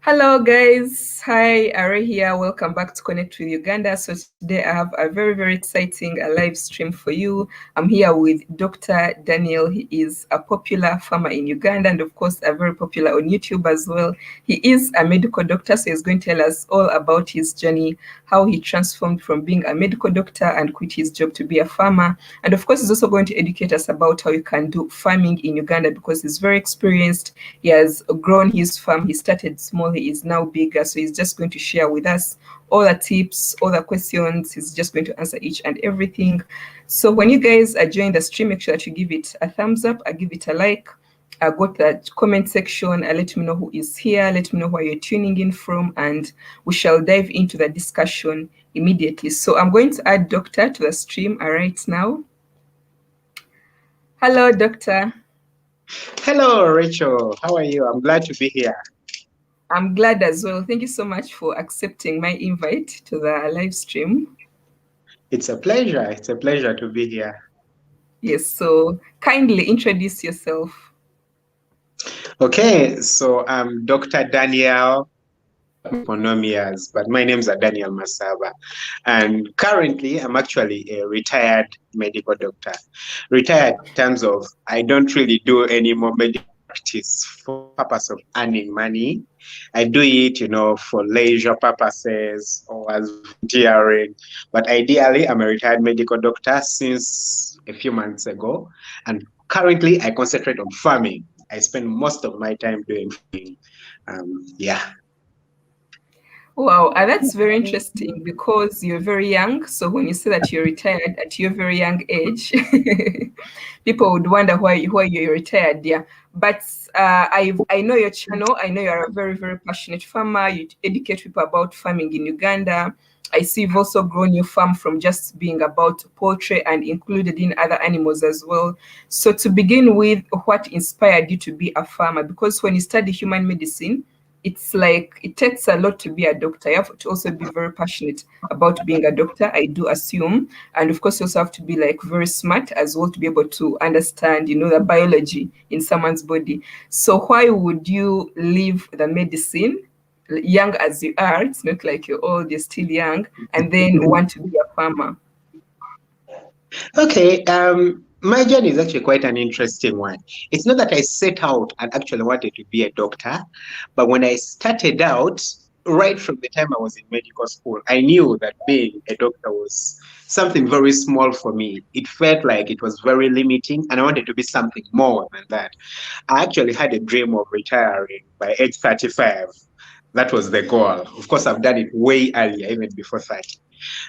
Hello guys, hi, Are here. Welcome back to Connect with Uganda. So today I have a very exciting live stream for you. I'm here with Dr. Daniel. He is a popular farmer in Uganda and of course a very popular on YouTube as well. He is a medical doctor, so he's going to tell us all about his journey, how he transformed from being a medical doctor and quit his job to be a farmer. And of course he's also going to educate us about how you can do farming in Uganda because he's very experienced. He has grown his farm. He started small. He is now bigger. So he's just going to share with us all the tips, all the questions. He's just going to answer each and everything. So when you guys are joining the stream, make sure that you give it a thumbs up. Give it a like. Go to the comment section. Let me know who is here. Let me know where you're tuning in from. And we shall dive into the discussion immediately. So I'm going to add Doctor to the stream right now. Hello, Doctor. Hello, Rachel. How are you? I'm glad to be here. I'm glad as well. Thank you so much for accepting my invite to the live stream. It's a pleasure. It's a pleasure to be here. Yes, so kindly introduce yourself. Okay, so I'm Dr. Daniel for many years, but my name's Daniel Masaba. And currently, I'm actually a retired medical doctor. Retired in terms of I don't really do any more medical practice for purpose of earning money. I do it, for leisure purposes or as volunteering. But ideally, I'm a retired medical doctor since a few months ago. And currently, I concentrate on farming. I spend most of my time doing farming. Yeah. Wow, that's very interesting because you're very young. So when you say that you're retired at your very young age, people would wonder why you're retired. Yeah, but I know your channel. I know you're a very passionate farmer. You educate people about farming in Uganda. I see you've also grown your farm from just being about poultry and included in other animals as well. So to begin with, what inspired you to be a farmer? Because when you study human medicine, it's like it takes a lot to be a doctor. You have to also be very passionate about being a doctor, I do assume. And of course, you also have to be like very smart as well to be able to understand, the biology in someone's body. So why would you leave the medicine, young as you are, it's not like you're old, you're still young, and then want to be a farmer? Okay, my journey is actually quite an interesting one. It's not that I set out and actually wanted to be a doctor, but when I started out, right from the time I was in medical school, I knew that being a doctor was something very small for me. It felt like it was very limiting, and I wanted to be something more than that. I actually had a dream of retiring by age 35. That was the goal. Of course, I've done it way earlier, even before 30.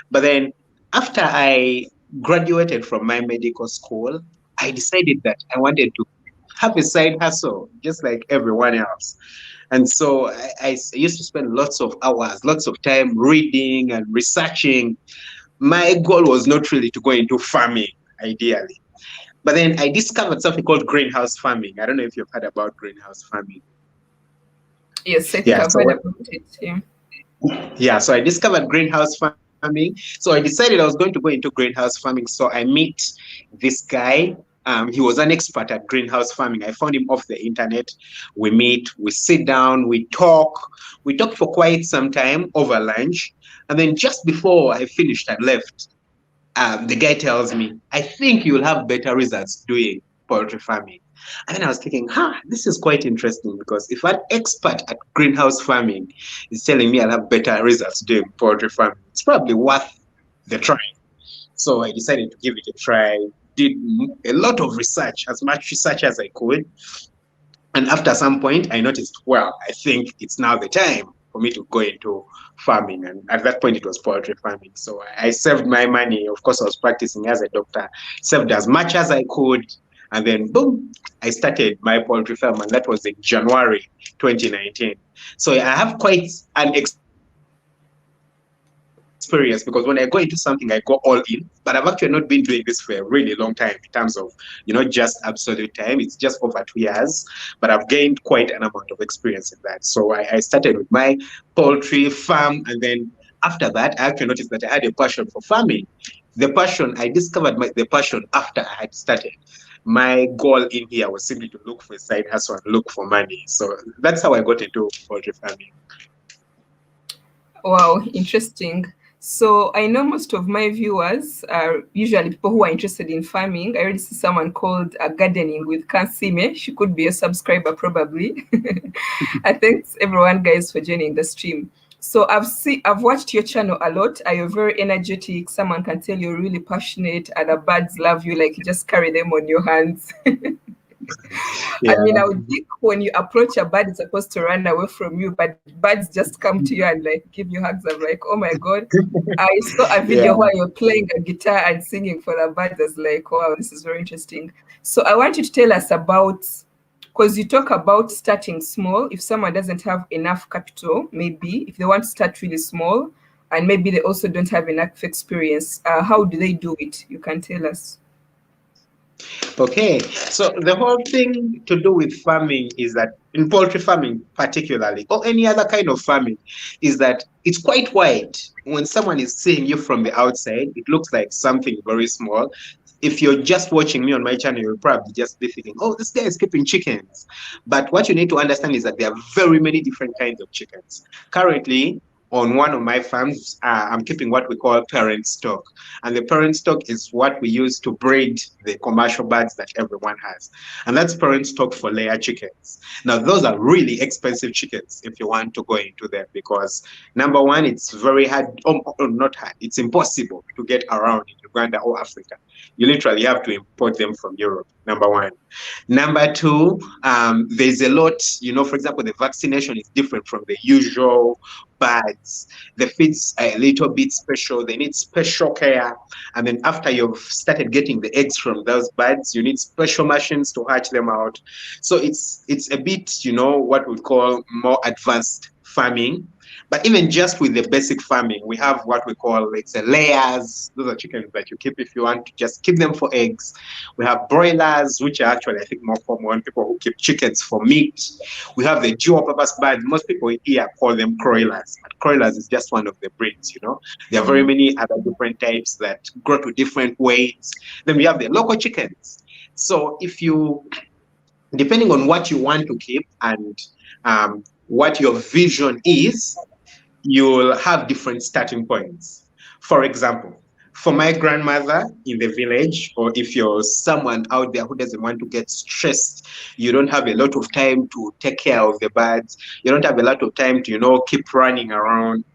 But then after I graduated from my medical school, I decided that I wanted to have a side hustle, just like everyone else. And so I used to spend lots of hours, lots of time reading and researching. My goal was not really to go into farming, ideally. But then I discovered something called greenhouse farming. I don't know if you've heard about greenhouse farming. Yes, I think Yeah, I've heard about it. so I discovered greenhouse farming. So I decided I was going to go into greenhouse farming. So I meet this guy. He was an expert at greenhouse farming. I found him off the internet. We meet, we sit down, we talk. We talked for quite some time over lunch. And then just before I finished and left, the guy tells me, I think you'll have better results doing poultry farming. And then I was thinking, this is quite interesting because if an expert at greenhouse farming is telling me I'll have better results doing poultry farming, it's probably worth the try. So I decided to give it a try, did a lot of research, as much research as I could. And after some point, I noticed, well, I think it's now the time for me to go into farming. And at that point, it was poultry farming. So I saved my money. Of course, I was practicing as a doctor, saved as much as I could. And then, boom, I started my poultry farm. And that was in January 2019. So I have quite an experience because when I go into something, I go all in. But I've actually not been doing this for a really long time in terms of, just absolute time. It's just over 2 years, but I've gained quite an amount of experience in that. So I started with my poultry farm, and then after that, I actually noticed that I had a passion for farming. I discovered the passion after I had started. my goal in here was simply to look for a side hustle and look for money. So that's how I got into poultry farming. Wow, interesting. So I know most of my viewers are usually people who are interested in farming. I already see someone called Gardening with Kansime. She could be a subscriber probably. I thanks everyone guys for joining the stream. So I've watched your channel a lot. You're very energetic. Someone can tell you're really passionate and the birds love you, like you just carry them on your hands. Yeah. I mean, I would think when you approach a bird, it's supposed to run away from you, but birds just come to you and like give you hugs. I'm like, oh my God. I saw a Yeah. video where you're playing a guitar and singing for the birds. I was like, wow, this is very interesting. So I want you to tell us about, because you talk about starting small. If someone doesn't have enough capital, maybe if they want to start really small, and maybe they also don't have enough experience, how do they do it? You can tell us. Okay, so the whole thing to do with farming is that in poultry farming particularly, or any other kind of farming, is that it's quite wide. When someone is seeing you from the outside, it looks like something very small. If you're just watching me on my channel, you'll probably just be thinking, oh, this guy is keeping chickens. But what you need to understand is that there are very many different kinds of chickens. Currently, on one of my farms, I'm keeping what we call parent stock. And the parent stock is what we use to breed the commercial birds that everyone has. And that's parent stock for layer chickens. Now, those are really expensive chickens if you want to go into them because, number one, it's very hard, not hard, it's impossible to get around in Uganda or Africa. You literally have to import them from Europe, number one. Number two, there's a lot, for example, the vaccination is different from the usual birds. The feeds are a little bit special. They need special care. And then after you've started getting the eggs from those birds, you need special machines to hatch them out. So it's a bit, what we call more advanced farming. But even just with the basic farming, we have what we call, let's say, layers. Those are chickens that you keep if you want to just keep them for eggs. We have broilers, which are actually, I think, more common, people who keep chickens for meat. We have the dual-purpose birds. Most people here call them croilers, but croilers is just one of the breeds, There are very many other different types that grow to different weights. Then we have the local chickens. So depending on what you want to keep and what your vision is, you'll have different starting points. For example, for my grandmother in the village, or if you're someone out there who doesn't want to get stressed, you don't have a lot of time to take care of the birds, you don't have a lot of time to, keep running around.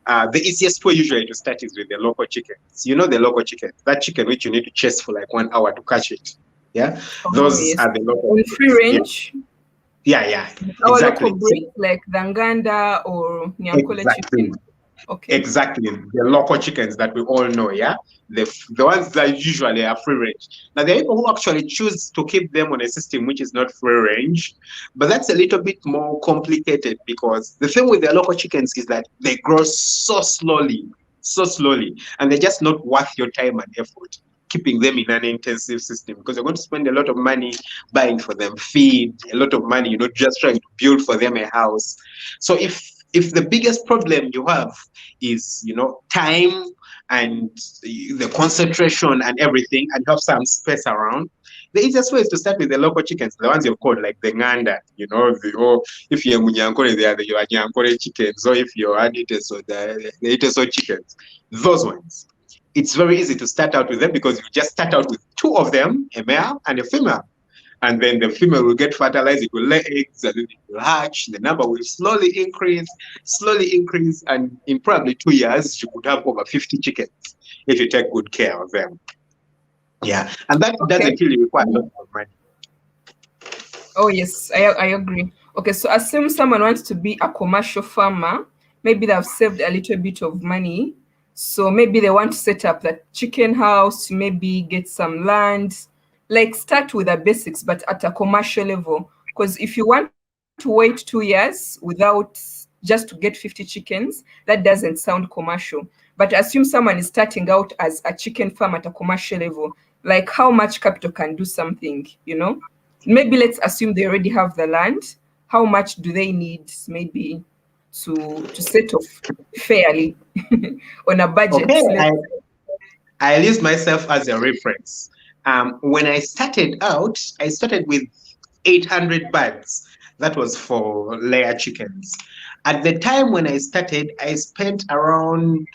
The easiest way usually to start is with the local chickens. The local chickens, that chicken which you need to chase for like 1 hour to catch it. Yeah, those Yes. are the local On chickens. free range. Yeah, Our exactly. local breed, like the Uganda or Nyankole Exactly. chicken. Okay. Exactly, the local chickens that we all know, yeah, the ones that usually are free range. Now there are people who actually choose to keep them on a system which is not free range, but that's a little bit more complicated because the thing with the local chickens is that they grow so slowly, and they're just not worth your time and effort keeping them in an intensive system because you're going to spend a lot of money buying for them feed, a lot of money, just trying to build for them a house. So if the biggest problem you have is time and the concentration and everything, and you have some space around, the easiest way is to start with the local chickens, the ones you've called like the nganda, or if you're munyankore, they are the nyankore chickens, or if you're aditeso, the iteso chickens, those ones. It's very easy to start out with them because you just start out with two of them, a male and a female. And then the female will get fertilized, it will lay eggs, and then it will hatch. The number will slowly increase, and in probably 2 years, you could have over 50 chickens if you take good care of them. Yeah, and that doesn't really require a lot of money. Oh, yes, I agree. Okay, so assume someone wants to be a commercial farmer. Maybe they've saved a little bit of money. So maybe they want to set up that chicken house, maybe get some land, like start with the basics, but at a commercial level. Because if you want to wait 2 years without just to get 50 chickens, that doesn't sound commercial. But assume someone is starting out as a chicken farm at a commercial level, like how much capital can do something, Maybe let's assume they already have the land. How much do they need maybe to set off fairly on a budget? Okay, I'll use myself as a reference. When I started out, I started with 800 birds. That was for layer chickens. At the time when I started, I had spent around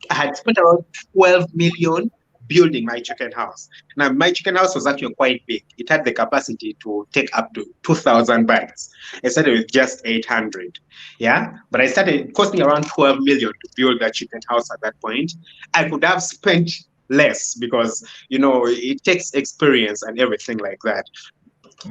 12 million building my chicken house. Now, my chicken house was actually quite big. It had the capacity to take up to 2,000 birds. I started with just 800. Yeah. But it cost me around 12 million to build that chicken house at that point. I could have spent less because, it takes experience and everything like that.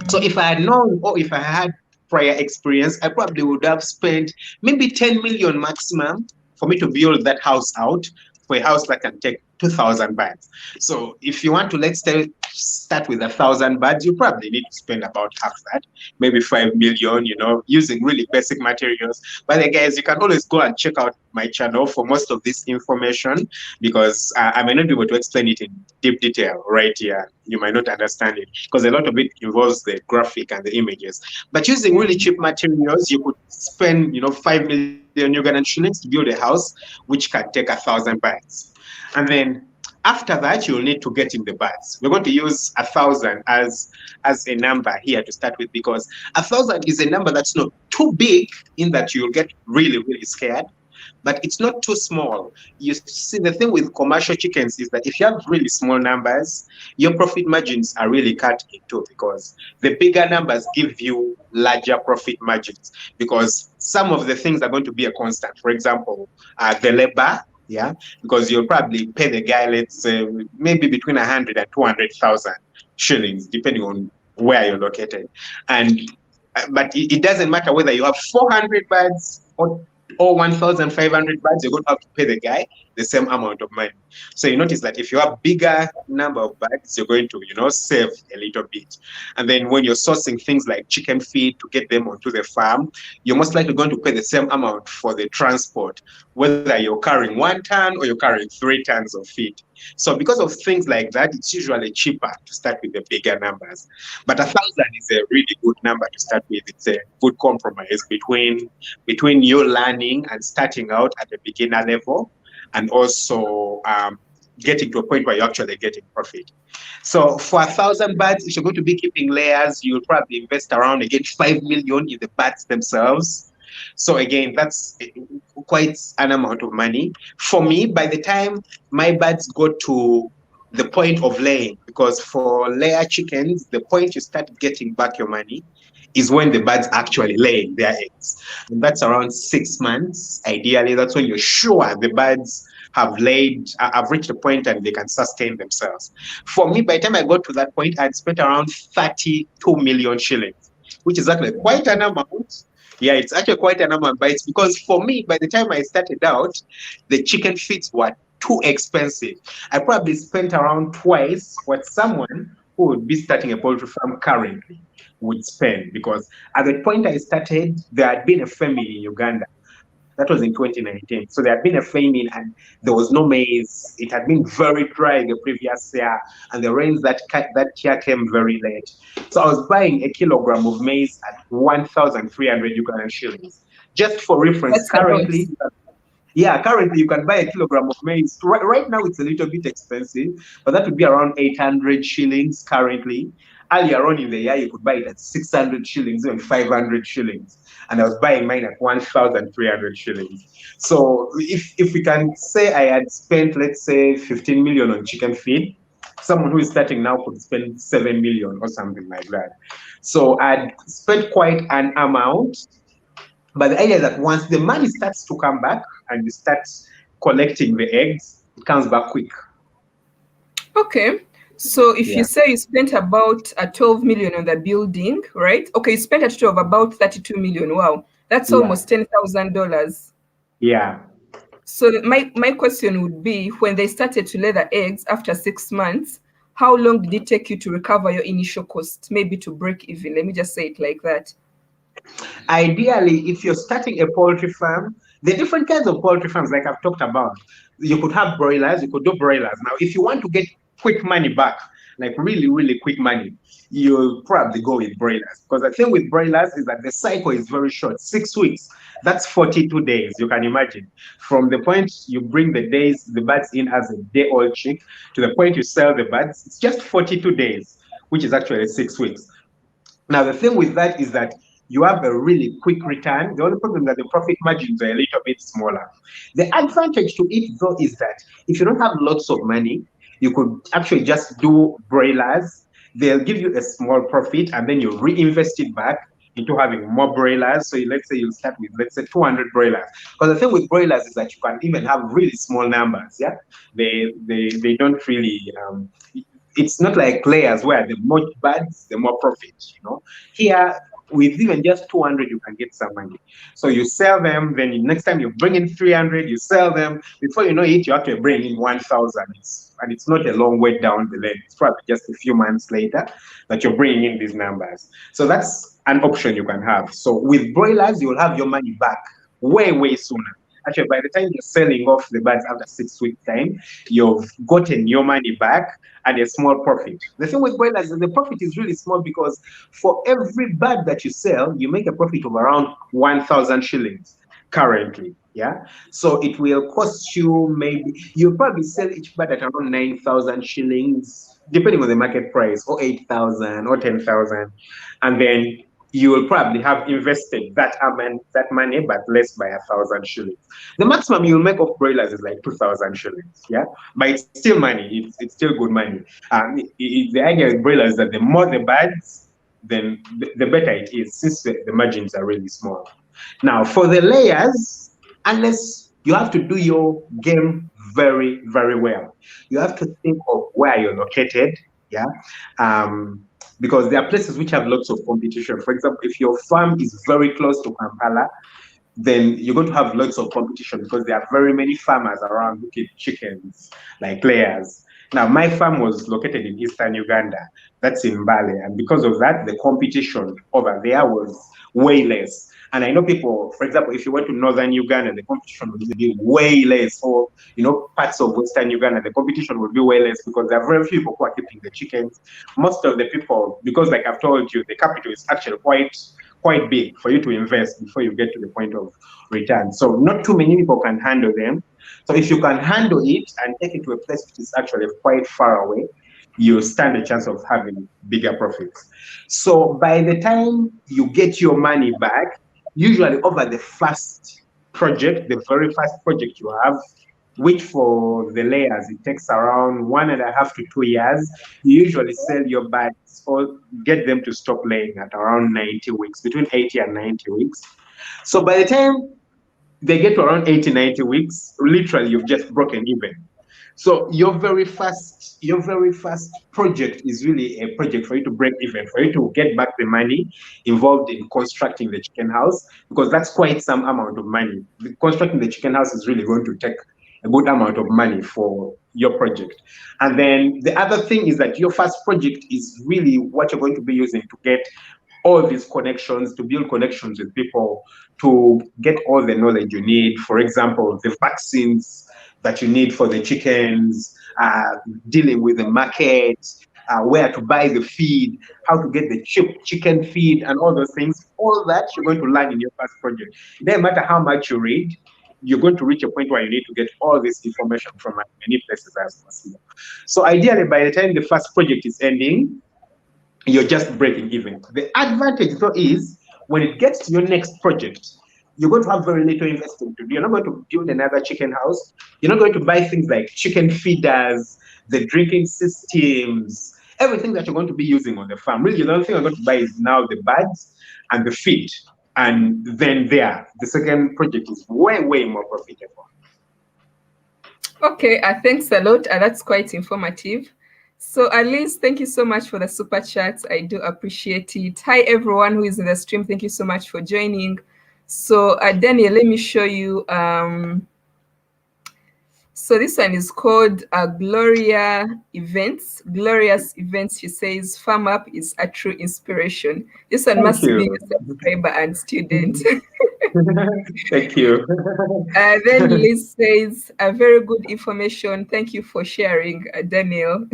So if I had known or if I had prior experience, I probably would have spent maybe 10 million maximum for me to build that house out for a house that can take 2,000 bags. So if you want to, let's say, start with 1,000 bags, you probably need to spend about half that, maybe 5 million, using really basic materials. But guys, you can always go and check out my channel for most of this information because I may not be able to explain it in deep detail right here. You might not understand it because a lot of it involves the graphic and the images. But using really cheap materials, you could spend, 5 million Ugandan shillings to build a house which can take 1,000 bags. And then after that, you'll need to get in the birds. We're going to use 1,000 as a number here to start with because 1,000 is a number that's not too big in that you'll get really, really scared, but it's not too small. You see, the thing with commercial chickens is that if you have really small numbers, your profit margins are really cut in two because the bigger numbers give you larger profit margins because some of the things are going to be a constant. For example, the labor, yeah, because you'll probably pay the guy, let's say, maybe between 100 and 200,000 shillings, depending on where you're located. And but it doesn't matter whether you have 400 birds or 1,500 birds, you're going to have to pay the guy the same amount of money. So you notice that if you have bigger number of birds, you're going to, save a little bit. And then when you're sourcing things like chicken feed to get them onto the farm, you're most likely going to pay the same amount for the transport, whether you're carrying 1 ton or you're carrying 3 tons of feed. So because of things like that, it's usually cheaper to start with the bigger numbers. But 1,000 is a really good number to start with. It's a good compromise between you learning and starting out at the beginner level and also getting to a point where you're actually getting profit. So for 1,000 birds, if you're going to be keeping layers, you'll probably invest around, again, 5 million in the birds themselves. So again, that's quite an amount of money. For me, by the time my birds go to the point of laying, because for layer chickens, the point you start getting back your money is when the birds actually lay their eggs. And that's around 6 months. Ideally, that's when you're sure the birds have reached a point and they can sustain themselves. For me, by the time I got to that point, I'd spent around 32 million shillings, which is actually quite an amount. Yeah, it's actually quite an amount, but it's because for me, by the time I started out, the chicken feeds were too expensive. I probably spent around twice what someone who would be starting a poultry farm currently would spend, because at the point I started, there had been a famine in Uganda. That was in 2019. So there had been a famine and there was no maize. It had been very dry the previous year, and the rains that year came very late. So I was buying a kilogram of maize at 1,300 Ugandan shillings. Just for reference, That's about. currently you can buy a kilogram of maize. Right now it's a little bit expensive, but that would be around 800 shillings currently. Earlier on in the year, you could buy it at 600 shillings, even 500 shillings. And I was buying mine at 1,300 shillings. So if we can say I had spent, let's say, 15 million on chicken feed, someone who is starting now could spend 7 million or something like that. So I'd spent quite an amount. But the idea is that once the money starts to come back and you start collecting the eggs, it comes back quick. Okay. So if you Yeah. say you spent about 12 million on the building, right? Okay, you spent a total of about 32 million. Wow. That's Yeah. almost $10,000. Yeah. So my question would be, when they started to lay the eggs after 6 months, how long did it take you to recover your initial cost, maybe to break even? Let me just say it like that. Ideally, if you're starting a poultry farm, the different kinds of poultry farms, like I've talked about, you could have broilers, you could do broilers. Now, if you want to get quick money back, like really, really quick money, you'll probably go with broilers. Because the thing with broilers is that the cycle is very short, 6 weeks. That's 42 days. You can imagine. From the point you bring the birds in as a day-old chick to the point you sell the birds, it's just 42 days, which is actually 6 weeks. Now, the thing with that is that you have a really quick return. The only problem is that the profit margins are a little bit smaller. The advantage to it, though, is that if you don't have lots of money, you could actually just do broilers. They'll give you a small profit and then you reinvest it back into having more broilers. So let's say you start with, let's say, 200 broilers. Because the thing with broilers is that you can even have really small numbers. Yeah, they don't really it's not like layers where the more birds, the more profit. Here, with even just 200, you can get some money. So you sell them, then next time you bring in 300, you sell them. Before you know it, you have to bring in 1,000. And it's not a long way down the lane. It's probably just a few months later that you're bringing in these numbers. So that's an option you can have. So with broilers, you'll have your money back way, way sooner. Actually, by the time you're selling off the birds after 6 weeks time, you've gotten your money back and a small profit. The thing with broilers is the profit is really small because for every bird that you sell, you make a profit of around 1,000 shillings currently. Yeah. So it will cost you maybe, you'll probably sell each bird at around 9,000 shillings, depending on the market price, or 8,000 or 10,000. And then you will probably have invested that money, but less by 1,000 shillings. The maximum you'll make of broilers is like 2,000 shillings. Yeah, but it's still money. It's still good money. The idea with broilers is that the more the birds, then the better it is, since the margins are really small. Now, for the layers, unless you have to do your game very, very well, you have to think of where you're located. Yeah. Because there are places which have lots of competition. For example, if your farm is very close to Kampala, then you're going to have lots of competition because there are very many farmers around who keep chickens, like layers. Now, my farm was located in eastern Uganda. That's in Mbale. And because of that, the competition over there was way less. And I know people, for example, if you went to northern Uganda, the competition would be way less. Or, parts of western Uganda, the competition would be way less because there are very few people who are keeping the chickens. Most of the people, because like I've told you, the capital is actually quite big for you to invest before you get to the point of return. So not too many people can handle them. So if you can handle it and take it to a place which is actually quite far away, you stand a chance of having bigger profits. So by the time you get your money back, usually over the first project, the very first project you have, which for the layers, it takes around 1.5 to 2 years, you usually sell your birds or get them to stop laying at around 90 weeks, between 80 and 90 weeks. So by the time they get to around 80, 90 weeks, literally you've just broken even. So your very first project is really a project for you to break even, for you to get back the money involved in constructing the chicken house, because that's quite some amount of money. Constructing the chicken house is really going to take a good amount of money for your project. And then the other thing is that your first project is really what you're going to be using to get all these connections, to build connections with people, to get all the knowledge you need. For example, the vaccines that you need for the chickens, dealing with the market, where to buy the feed, how to get the cheap chicken feed, and all those things. All that you're going to learn in your first project. It doesn't matter how much you read, you're going to reach a point where you need to get all this information from as many places as possible. So ideally, by the time the first project is ending, you're just breaking even. The advantage, though, is when it gets to your next project, you're going to have very little investment to do. You're not going to build another chicken house. You're not going to buy things like chicken feeders, the drinking systems, everything that you're going to be using on the farm. Really, the only thing you're going to buy is now the birds and the feed. And then the second project is way, way more profitable. Okay, thanks a lot. That's quite informative. So Alice, thank you so much for the super chat. I do appreciate it. Hi, everyone who is in the stream. Thank you so much for joining. So Daniel, let me show you. So this one is called Glorious Events. She says, Farm Up is a true inspiration. This one must be a subscriber and student. Thank you. Then Liz says, a very good information. Thank you for sharing, Daniel.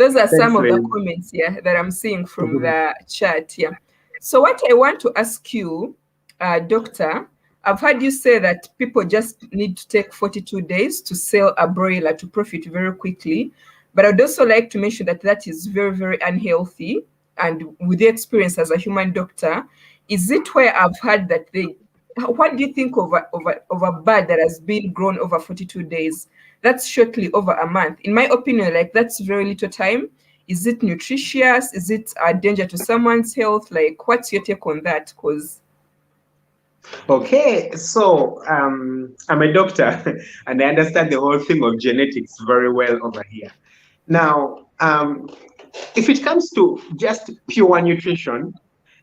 Those are some Thanks, of the Lynn. comments, yeah, that I'm seeing from the chat, yeah. So what I want to ask you, Doctor, I've heard you say that people just need to take 42 days to sell a broiler to profit very quickly. But I'd also like to mention that that is very, very unhealthy. And with the experience as a human doctor, is it where I've heard that what do you think of a bird that has been grown over 42 days? That's shortly over a month. In my opinion, like that's very little time. Is it nutritious? Is it a danger to someone's health? Like, what's your take on that? Because Okay, so I'm a doctor and I understand the whole thing of genetics very well over here. Now, if it comes to just pure nutrition,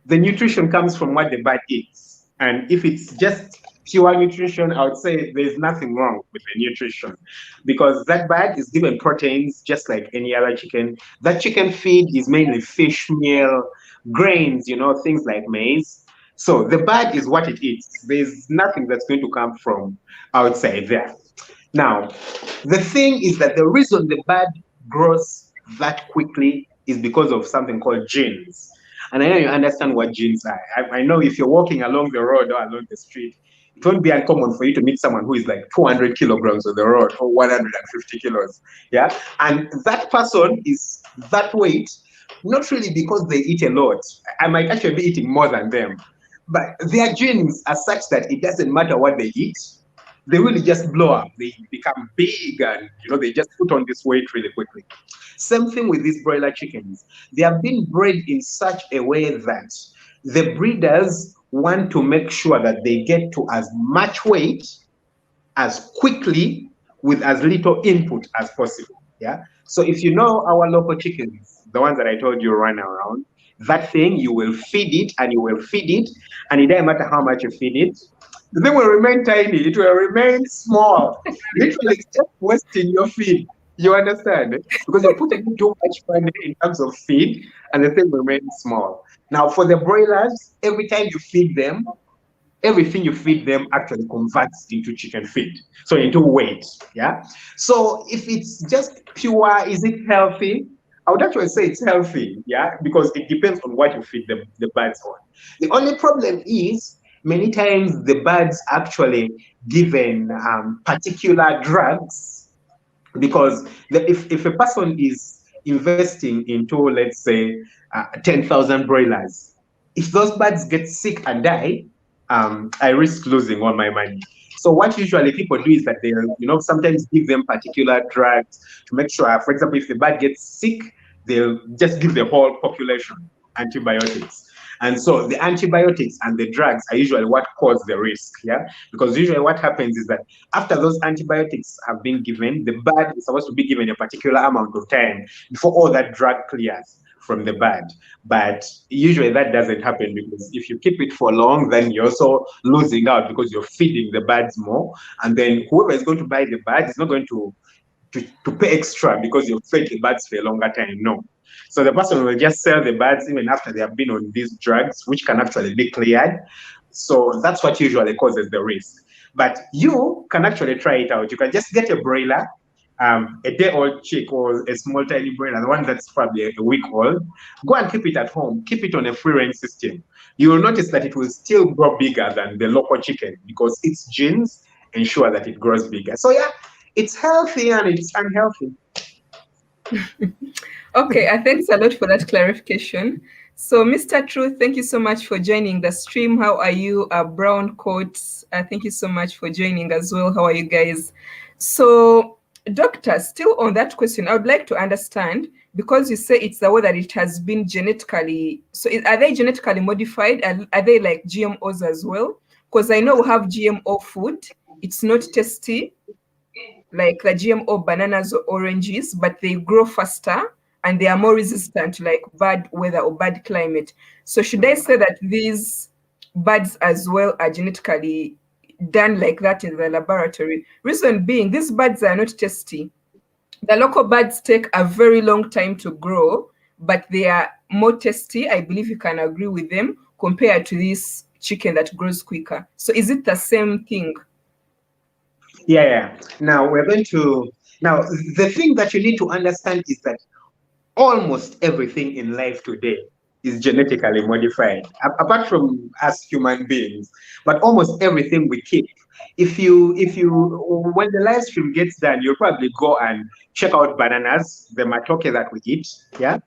the nutrition comes from what the bird eats. And if it's just pure nutrition, I would say there's nothing wrong with the nutrition because that bird is given proteins just like any other chicken. That chicken feed is mainly fish meal, grains, things like maize. So the bird is what it eats. There's nothing that's going to come from outside there. Now, the thing is that the reason the bird grows that quickly is because of something called genes. And I know you understand what genes are. I know if you're walking along the road or along the street, it won't be uncommon for you to meet someone who is like 200 kilograms on the road or 150 kilos. Yeah. And that person is that weight, not really because they eat a lot. I might actually be eating more than them. But their genes are such that it doesn't matter what they eat, they really just blow up. They become big and they just put on this weight really quickly. Same thing with these broiler chickens. They have been bred in such a way that the breeders want to make sure that they get to as much weight as quickly with as little input as possible. Yeah. So if you know our local chickens, the ones that I told you run around, that thing you will feed it and you will feed it, and it doesn't matter how much you feed it, the thing will remain tiny, it will remain small. Literally, it's just wasting your feed. You understand? Because you're putting too much money in terms of feed, and the thing remains small. Now, for the broilers, every time you feed them, everything you feed them actually converts into chicken feed, so into weight. Yeah. So if it's just pure, is it healthy? I would actually say it's healthy. Yeah, because it depends on what you feed the birds on. The only problem is many times the birds actually given particular drugs because if a person is investing into, let's say, 10,000 broilers, if those birds get sick and die, I risk losing all my money. So what usually people do is that they, sometimes give them particular drugs to make sure, for example, if the bird gets sick, they'll just give the whole population antibiotics. And so the antibiotics and the drugs are usually what cause the risk, yeah? Because usually what happens is that after those antibiotics have been given, the bird is supposed to be given a particular amount of time before all that drug clears from the bird. But usually that doesn't happen because if you keep it for long, then you're also losing out because you're feeding the birds more. And then whoever is going to buy the bird is not going to pay extra because you've fed the birds for a longer time. No. So the person will just sell the birds even after they have been on these drugs, which can actually be cleared. So that's what usually causes the risk. But you can actually try it out. You can just get a broiler, a day-old chick or a small tiny broiler, the one that's probably a week old. Go and keep it at home. Keep it on a free-range system. You will notice that it will still grow bigger than the local chicken because its genes ensure that it grows bigger. So yeah, it's healthy and it's unhealthy. okay, thanks a lot for that clarification. So, Mr. Truth, thank you so much for joining the stream. How are you? Brown Coats, thank you so much for joining as well. How are you guys? So, Doctor, still on that question, I would like to understand, because you say it's the way that it has been genetically, so are they genetically modified? Are they like GMOs as well? Because I know we have GMO food. It's not tasty, like the GMO bananas or oranges, but they grow faster and they are more resistant to like bad weather or bad climate. So should I say that these birds as well are genetically done like that in the laboratory? Reason being, these birds are not tasty. The local birds take a very long time to grow, but they are more tasty. I believe you can agree with them compared to this chicken that grows quicker. So is it the same thing? Yeah. Now the thing that you need to understand is that almost everything in life today is genetically modified, apart from us human beings. But almost everything we keep. If you, when the live stream gets done, you'll probably go and check out bananas, the matoke that we eat. Yeah,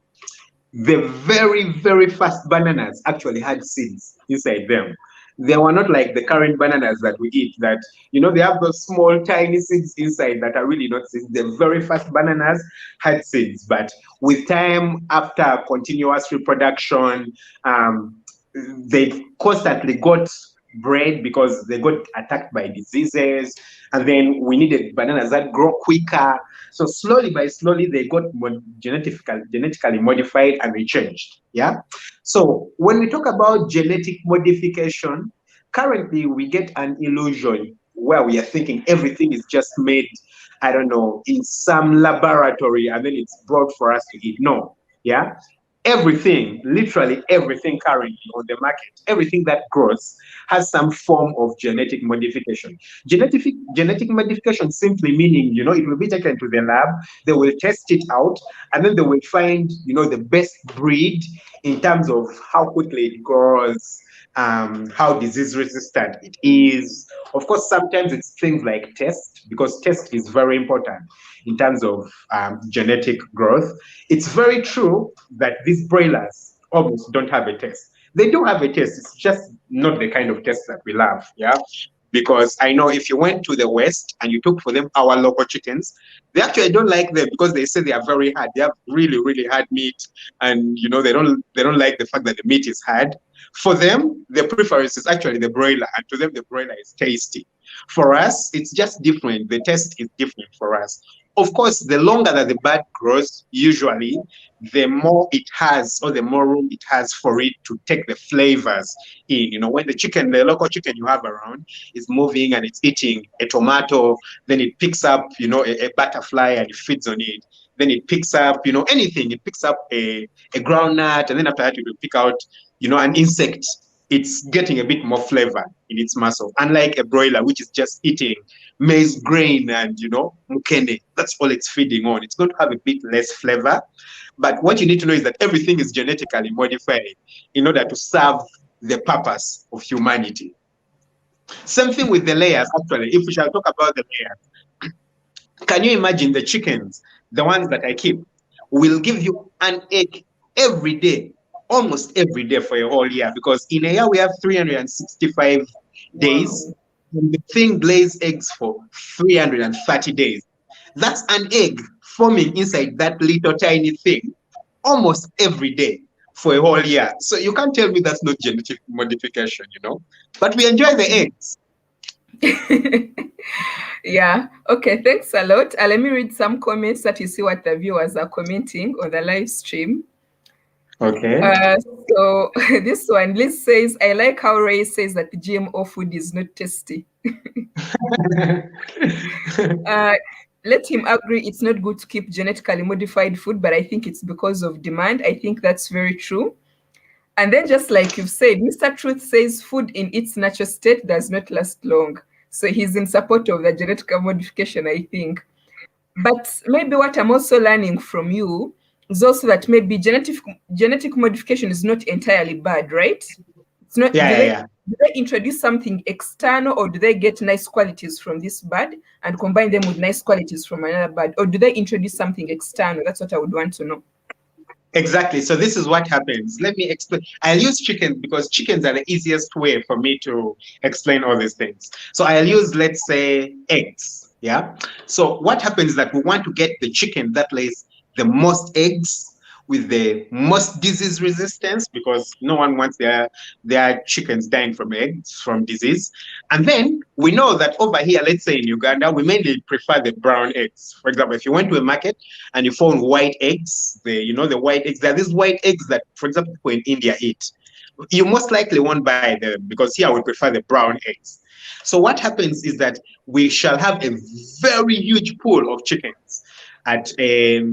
the very, very first bananas actually had seeds inside them. They were not like the current bananas that we eat, that, they have those small, tiny seeds inside that are really not seeds. The very first bananas had seeds, but with time, after continuous reproduction, um, they constantly got bred because they got attacked by diseases, and then we needed bananas that grow quicker. So slowly by slowly, they got genetically modified and they changed. Yeah. So when we talk about genetic modification, currently we get an illusion where we are thinking everything is just made, I don't know, in some laboratory and then it's brought for us to eat. No. Yeah. Everything, literally everything currently on the market, everything that grows has some form of genetic modification. Genetic modification simply meaning, it will be taken to the lab, they will test it out, and then they will find, the best breed in terms of how quickly it grows, how disease resistant it is. Of course, sometimes it's things like test, because test is very important in terms of genetic growth. It's very true that these broilers almost don't have a test. They do have a test, it's just not the kind of test that we love. Yeah. Because I know if you went to the West and you took for them our local chickens, they actually don't like them because they say they are very hard. They have really, really hard meat, and they don't like the fact that the meat is hard. For them, their preference is actually the broiler, and to them the broiler is tasty. For us, it's just different. The taste is different for us. Of course, the longer that the bird grows, usually, the more it has, or the more room it has for it to take the flavors in. When the local chicken you have around is moving and it's eating a tomato, then it picks up, a butterfly and it feeds on it. Then it picks up, anything. It picks up a groundnut, and then after that, it will pick out, an insect. It's getting a bit more flavor in its muscle, unlike a broiler, which is just eating maize grain and, mukene. That's all it's feeding on. It's going to have a bit less flavor. But what you need to know is that everything is genetically modified in order to serve the purpose of humanity. Same thing with the layers, actually. If we shall talk about the layers, can you imagine the chickens, the ones that I keep, will give you an egg every day, almost every day for a whole year, because in a year we have 365 days, and the thing lays eggs for 330 days. That's an egg forming inside that little tiny thing almost every day for a whole year. So you can't tell me that's not genetic modification, but we enjoy the eggs. Yeah. Okay. Thanks a lot. Let me read some comments that you see what the viewers are commenting on the live stream. Okay. So this one, Liz says, I like how Ray says that the GMO food is not tasty. Let him agree it's not good to keep genetically modified food, but I think it's because of demand. I think that's very true. And then just like you've said, Mr. Truth says food in its natural state does not last long. So he's in support of the genetic modification, I think. But maybe what I'm also learning from you is also that maybe genetic modification is not entirely bad, right? It's not. Yeah. Do they introduce something external, or do they get nice qualities from this bird and combine them with nice qualities from another bird, or do they introduce something external? That's what I would want to know. Exactly. So this is what happens. Let me explain. I'll use chickens because chickens are the easiest way for me to explain all these things. So I'll use, let's say, eggs. Yeah. So what happens is that we want to get the chicken that lays the most eggs with the most disease resistance, because no one wants their chickens dying from disease. And then we know that over here, let's say in Uganda, we mainly prefer the brown eggs. For example, if you went to a market and you found white eggs, the white eggs, there are these white eggs that, for example, people in India eat. You most likely won't buy them because here we prefer the brown eggs. So what happens is that we shall have a very huge pool of chickens. at a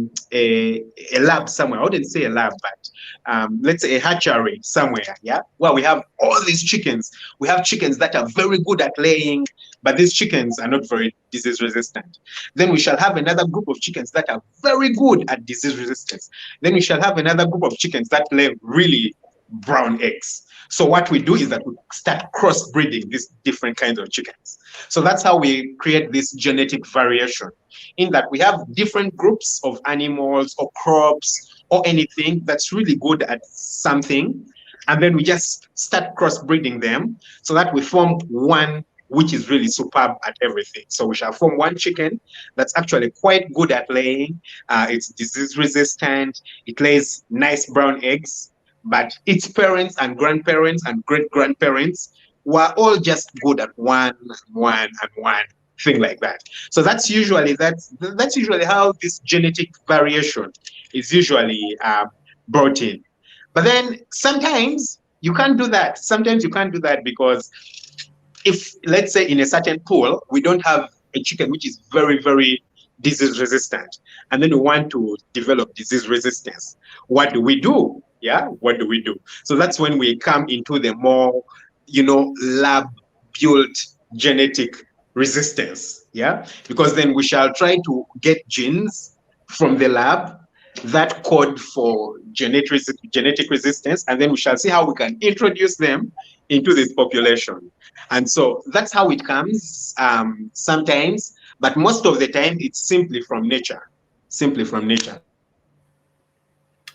lab somewhere. I wouldn't say a lab, but let's say a hatchery somewhere, yeah, where we have all these chickens. We have chickens that are very good at laying, but these chickens are not very disease resistant. Then we shall have another group of chickens that are very good at disease resistance. Then we shall have another group of chickens that lay really brown eggs. So what we do is that we start crossbreeding these different kinds of chickens. So that's how we create this genetic variation, in that we have different groups of animals or crops or anything that's really good at something, and then we just start crossbreeding them so that we form one which is really superb at everything. So we shall form one chicken that's actually quite good at laying. It's disease resistant. It lays nice brown eggs, but its parents and grandparents and great grandparents were all just good at one thing like that. So that's usually how this genetic variation is usually brought in. But then sometimes you can't do that. Sometimes you can't do that because if, let's say, in a certain pool, we don't have a chicken which is very, very disease resistant, and then we want to develop disease resistance, what do we do? Yeah, what do we do? So that's when we come into the more, lab built genetic resistance. Yeah, because then we shall try to get genes from the lab that code for genetic resistance, and then we shall see how we can introduce them into this population. And so that's how it comes sometimes, but most of the time it's simply from nature.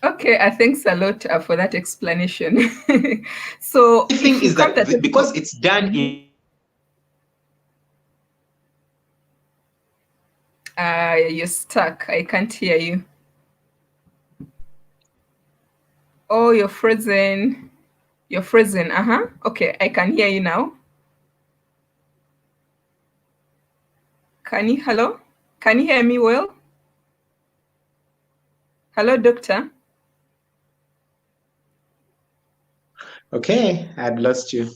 Okay, thanks a lot for that explanation. So the thing is that because it's done in you're stuck. I can't hear you. Oh, you're frozen. You're frozen. Okay, I can hear you now. Hello? Can you hear me well? Hello, doctor. Okay, I'd lost you.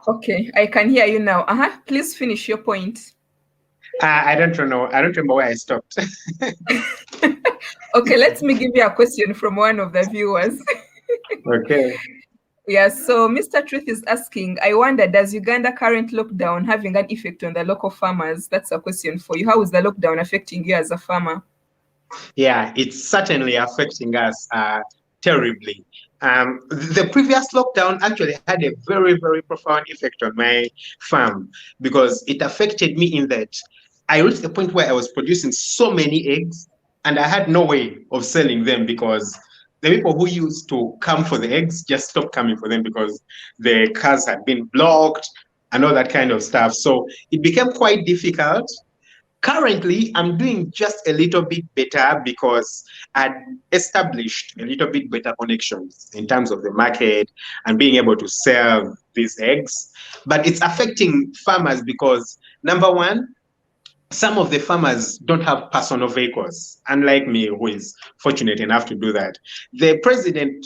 Okay, I can hear you now. Please finish your point. I don't know. I don't remember where I stopped. Okay, let me give you a question from one of the viewers. Okay. Yeah, so Mr. Truth is asking, I wonder, does Uganda current lockdown having an effect on the local farmers? That's a question for you. How is the lockdown affecting you as a farmer? Yeah, it's certainly affecting us terribly. The previous lockdown actually had a very, very profound effect on my farm because it affected me in that I reached the point where I was producing so many eggs and I had no way of selling them because the people who used to come for the eggs just stopped coming for them because the cars had been blocked and all that kind of stuff. So it became quite difficult. Currently, I'm doing just a little bit better because I'd established a little bit better connections in terms of the market and being able to sell these eggs. But it's affecting farmers because, number one, some of the farmers don't have personal vehicles, unlike me, who is fortunate enough to do that. The president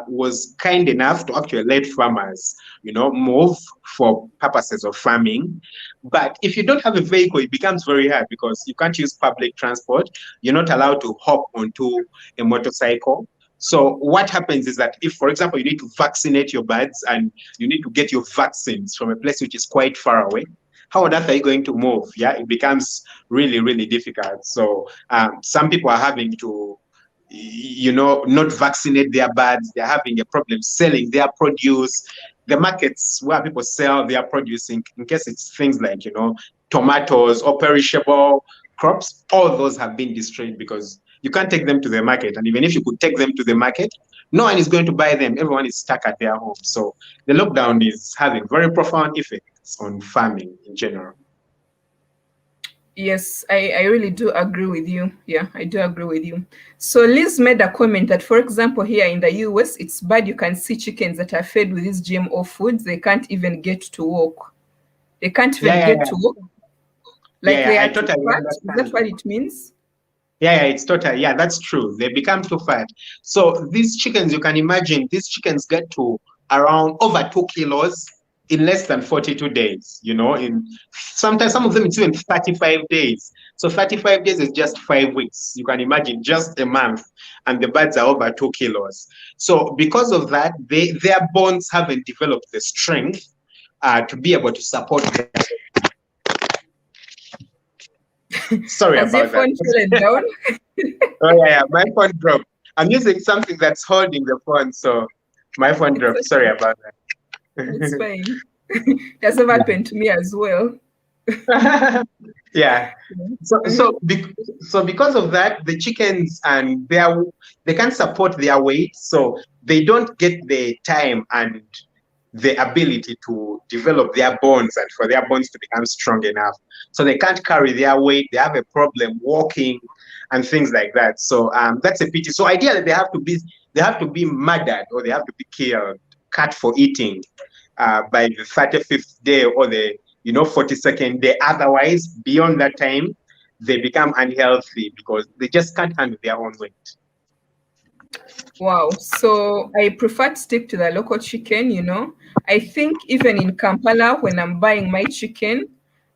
was kind enough to actually let farmers, move for purposes of farming. But if you don't have a vehicle, it becomes very hard because you can't use public transport. You're not allowed to hop onto a motorcycle. So what happens is that if, for example, you need to vaccinate your birds and you need to get your vaccines from a place which is quite far away, how on earth are you going to move? Yeah, it becomes really, really difficult. So some people are having to, not vaccinate their birds. They're having a problem selling their produce. The markets where people sell their produce, in case it's things like, tomatoes or perishable crops, all those have been destroyed because you can't take them to the market. And even if you could take them to the market, no one is going to buy them. Everyone is stuck at their home. So the lockdown is having very profound effects on farming in general. Yes, I really do agree with you. Yeah, I do agree with you. So Liz made a comment that, for example, here in the US, it's bad. You can see chickens that are fed with these GMO foods. They can't even get to walk. They can't even get to walk. Like they are too fat. Is that what it means? Yeah, it's total. Yeah, that's true. They become too fat. So these chickens, you can imagine, these chickens get to around over 2 kilos in less than 42 days, you know, in sometimes some of them it's even 35 days. So 35 days is just 5 weeks. You can imagine just a month, and the birds are over 2 kilos. So because of that, their bones haven't developed the strength to be able to support them. Sorry Has your about that. phone fallen down? Oh yeah, my phone dropped. I'm using something that's holding the phone, so my phone It's dropped. Sorry okay. about It's that. fine. That's ever happened to me as well. Yeah. So, Mhm. so, so because of that, the chickens and they can't support their weight, so they don't get the time and the ability to develop their bones and for their bones to become strong enough. So they can't carry their weight. They have a problem walking and things like that. So that's a pity. So ideally, they have to be murdered or they have to be killed, cut for eating by the 35th day or the 42nd day. Otherwise, beyond that time, they become unhealthy because they just can't handle their own weight. Wow. So I prefer to stick to the local chicken, you know. I think even in Kampala, when I'm buying my chicken,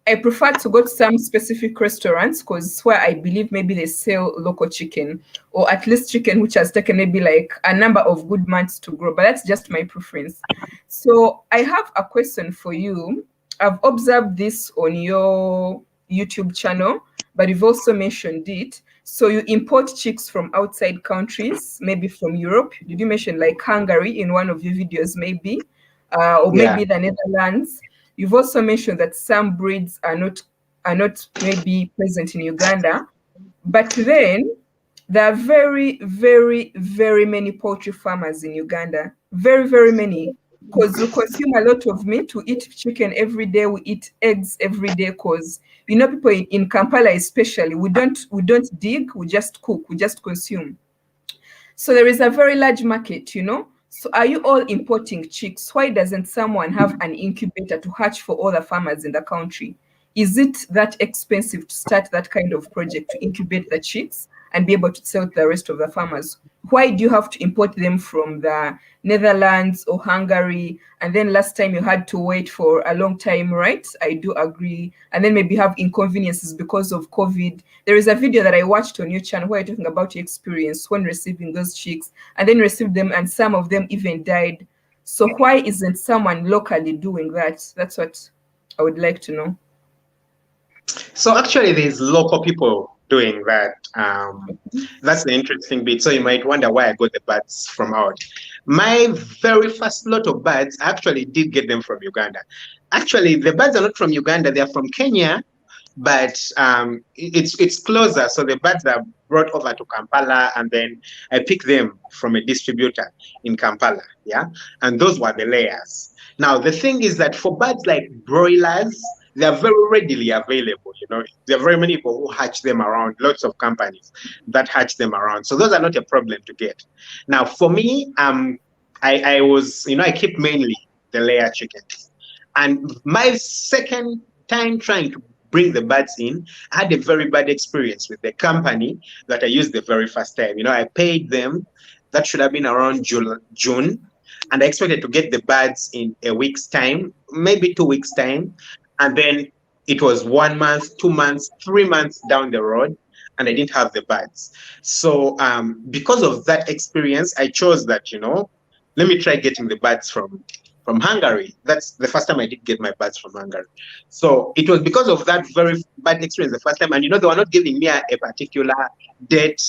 I prefer to go to some specific restaurants because where I believe maybe they sell local chicken or at least chicken which has taken maybe like a number of good months to grow. But that's just my preference. So I have a question for you. I've observed this on your YouTube channel, but you've also mentioned it. So you import chicks from outside countries, maybe from Europe. Did you mention like Hungary in one of your videos, maybe, or Yeah. maybe the Netherlands? You've also mentioned that some breeds are not maybe present in Uganda, but then there are very, very, very many poultry farmers in Uganda. Very, very many. Because we consume a lot of meat. We eat chicken every day. We eat eggs every day. Because people in Kampala especially, we don't dig. We just cook. We just consume. So there is a very large market. So are you all importing chicks? Why doesn't someone have an incubator to hatch for all the farmers in the country? Is it that expensive to start that kind of project to incubate the chicks and be able to sell to the rest of the farmers? Why do you have to import them from the Netherlands or Hungary? And then last time you had to wait for a long time, right? I do agree. And then maybe have inconveniences because of COVID. There is a video that I watched on your channel where you're talking about your experience when receiving those chicks and then received them, and some of them even died. So why isn't someone locally doing that? That's what I would like to know. So actually, there's local people doing that. That's the interesting bit. So you might wonder why I got the birds from out. My very first lot of birds, I actually did get them from Uganda. Actually, the birds are not from Uganda; they are from Kenya, but it's closer. So the birds are brought over to Kampala, and then I pick them from a distributor in Kampala. Yeah, and those were the layers. Now the thing is that for birds like broilers, they are very readily available. There are very many people who hatch them around. Lots of companies that hatch them around. So those are not a problem to get. Now for me, I was I keep mainly the layer chickens, and my second time trying to bring the birds in, I had a very bad experience with the company that I used the very first time. I paid them. That should have been around June, and I expected to get the birds in a week's time, maybe 2 weeks' time, and then it was 1 month, 2 months, 3 months down the road, and I didn't have the birds. So because of that experience, I chose that let me try getting the birds from Hungary. That's the first time I did get my birds from Hungary. So it was because of that very bad experience the first time. And they were not giving me a particular date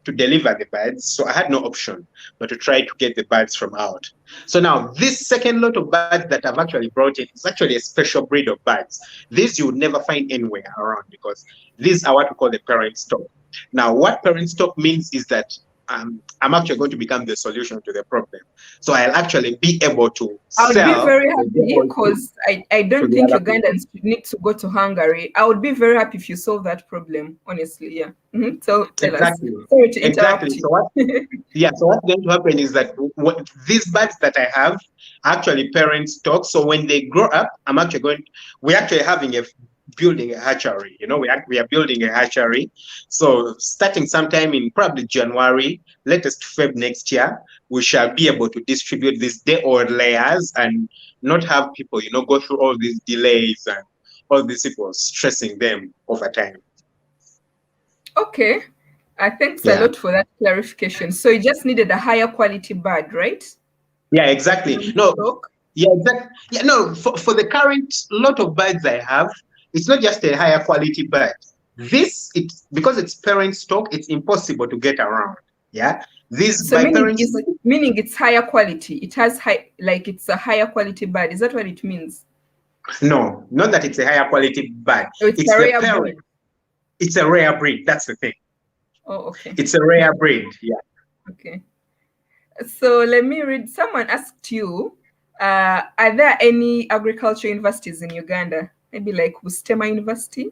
to deliver the birds. So I had no option but to try to get the birds from out. So now this second lot of birds that I've actually brought in is actually a special breed of birds. These you would never find anywhere around because these are what we call the parent stock. Now, what parent stock means is that I'm actually going to become the solution to the problem. So I'll actually be able to I would be sell very the happy whole thing because I to don't the think other people. Ugandans need to go to Hungary. I would be very happy if you solve that problem, honestly. Yeah. So tell us. Exactly. Sorry to Exactly. interrupt So you. what? Yeah. So what's going to happen is that these birds that I have are actually parent stock. So when they grow up, we're actually building a hatchery. We are building a hatchery. So starting sometime in probably January, latest Feb next year, we shall be able to distribute these day-old layers, and not have people, go through all these delays and all these people stressing them over time. Okay. Thanks a Yeah. lot for that clarification. So you just needed a higher quality bird, right? Yeah, exactly. No, Stock? yeah, exactly. Yeah, no, for the current lot of birds I have, it's not just a higher quality bird. It's because it's parent stock, it's impossible to get around. Yeah. These So by meaning parents, is meaning it's higher quality. It has high, like it's a higher quality bird. Is that what it means? no, not that it's a higher quality bird. Or it's It's a the rare parent. breed? It's a rare breed. That's the thing. Oh, okay. It's a rare breed. Yeah. Okay. So let me read. Someone asked you, are there any agriculture universities in Uganda? Maybe like Wustema University?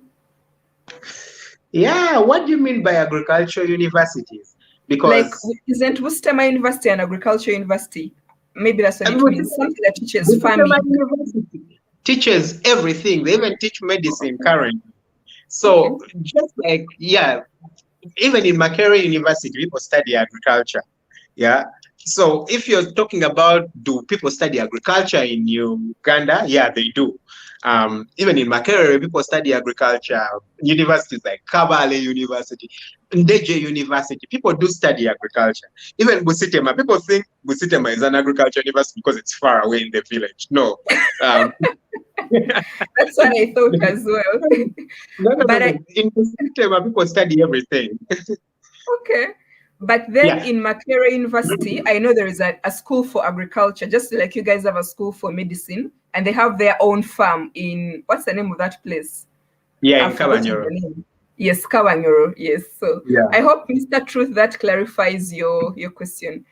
Yeah. What do you mean by agricultural universities? Like, Because isn't Wustema University an agriculture university? Maybe that's what I it mean, means. Something that teaches Bukitama farming. University teaches everything. They even teach medicine currently. Okay. So just like, yeah, even in Makerere University, people study agriculture. Yeah. So if you're talking about, do people study agriculture in Uganda? Yeah, they do. Even in Makerere, people study agriculture. Universities like Kabale University, Ndeje University, people do study agriculture. Even Busitema, people think Busitema is an agriculture university because it's far away in the village. No. Um, That's what I thought as well. But no. In Busitema, people study everything. okay. But then Yeah. in Makerere University, I know there is a school for agriculture, just like you guys have a school for medicine, and they have their own farm in, what's the name of that place? Yeah, in I've forgotten the Kabanyoro. name. Yes, Kawanyoro. Yes. So Yeah. I hope, Mr. Truth, that clarifies your question.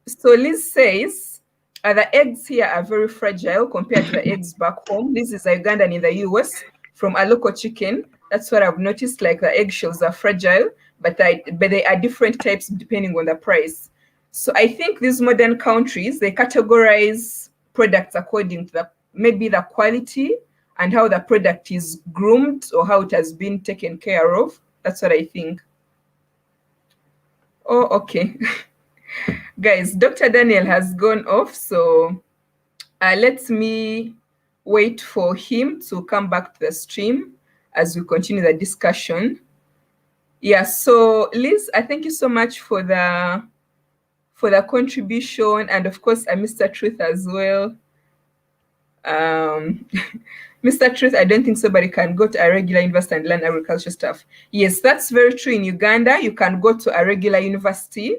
So Liz says, the eggs here are very fragile compared to the eggs back home. This is a Ugandan in the US from a local chicken. That's what I've noticed. Like the eggshells are fragile, but they are different types depending on the price. So I think these modern countries, they categorize products according to maybe the quality and how the product is groomed or how it has been taken care of. That's what I think. Oh, okay. Guys, Dr. Daniel has gone off, so let me wait for him to come back to the stream as we continue the discussion. Yeah, so Liz, I thank you so much for the contribution, and of course, Mr. Truth as well. Mr. Truth, I don't think somebody can go to a regular university and learn agriculture stuff. Yes, that's very true. In Uganda, you can go to a regular university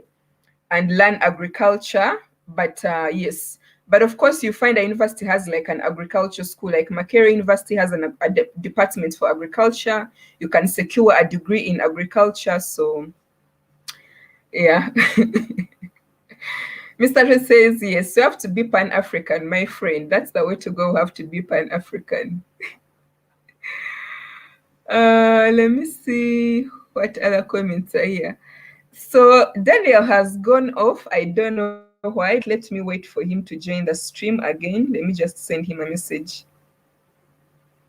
and learn agriculture, but yes, but of course you find a university has like an agriculture school, like Makerere University has a department for agriculture. You can secure a degree in agriculture. So yeah. Mr. Ray says yes, you have to be Pan-African, my friend. That's the way to go. Have to be Pan-African. Let me see what other comments are here. So Daniel has gone off. I don't know why. Let me wait for him to join the stream again. Let me just send him a message.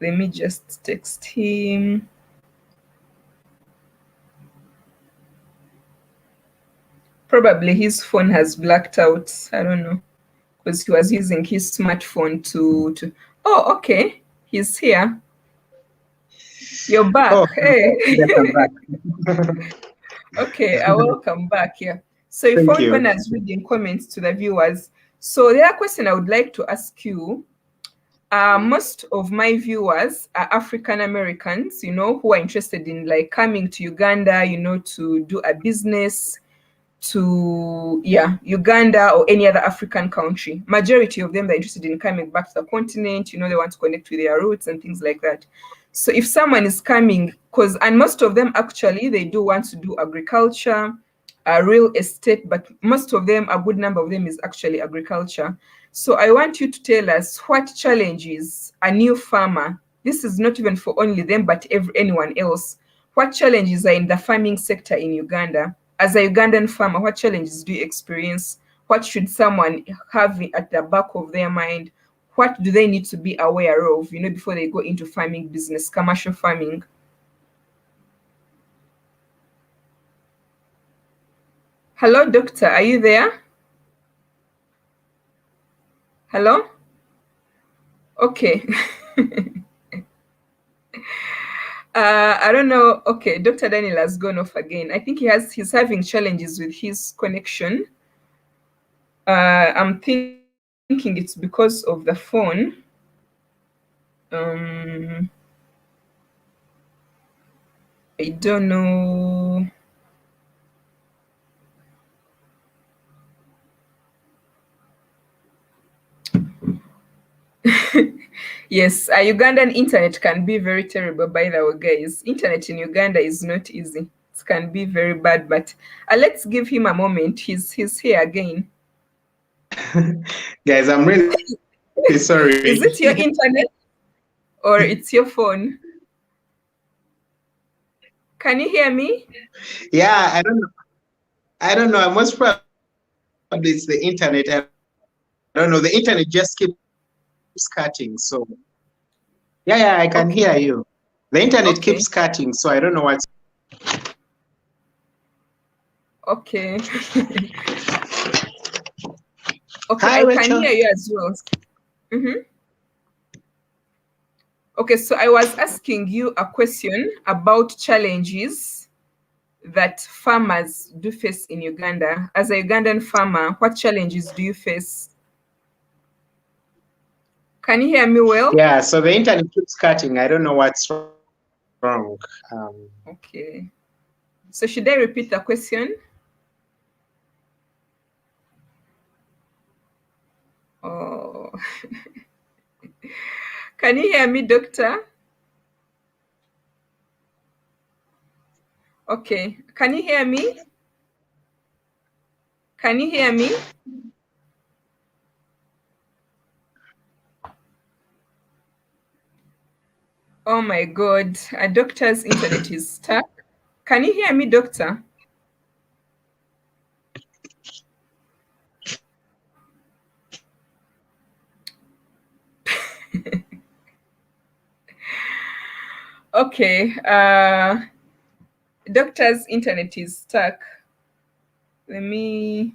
Let me just text him. Probably his phone has blacked out. I don't know, because he was using his smartphone to. Oh, okay. He's here. You're back. Oh, Hey. yes, I'm back. Okay, I welcome back here. So you Thank found when you. I was reading comments to the viewers. So the other question I would like to ask you, most of my viewers are African Americans, who are interested in like coming to Uganda, to do a business, to Uganda or any other African country. Majority of them are interested in coming back to the continent, they want to connect with their roots and things like that. So if someone is coming, and most of them actually, they do want to do agriculture, real estate, but most of them, a good number of them is actually agriculture. So I want you to tell us what challenges a new farmer, this is not even for only them, but anyone else, what challenges are in the farming sector in Uganda? As a Ugandan farmer, what challenges do you experience? What should someone have at the back of their mind? What do they need to be aware of, before they go into farming business, commercial farming? Hello, doctor, are you there? Hello? Okay. I don't know. Okay, Dr. Daniel has gone off again. I think he's having challenges with his connection. I'm thinking it's because of the phone. Um, I don't know. Yes, Ugandan internet can be very terrible, by the way, guys. Internet in Uganda is not easy. It can be very bad, but let's give him a moment. He's here again. Guys, I'm really sorry. Is it your internet or it's your phone? Can you hear me? Yeah, I don't know. I don't know. Most probably it's the internet. I don't know. The internet just keeps cutting. So yeah, I can hear you. The internet keeps cutting, so I don't know what's. Okay. Okay, Hi, I Rachel. can hear you as well. Okay, so I was asking you a question about challenges that farmers do face in Uganda. As a Ugandan farmer, what challenges do you face? Can you hear me well? Yeah, so the internet keeps cutting. I don't know what's wrong. Okay. So should I repeat the question? Oh. Can you hear me, doctor? Okay. Can you hear me? Can you hear me? Oh my God, a doctor's internet is stuck. Can you hear me, doctor? Okay, doctor's internet is stuck. Let me.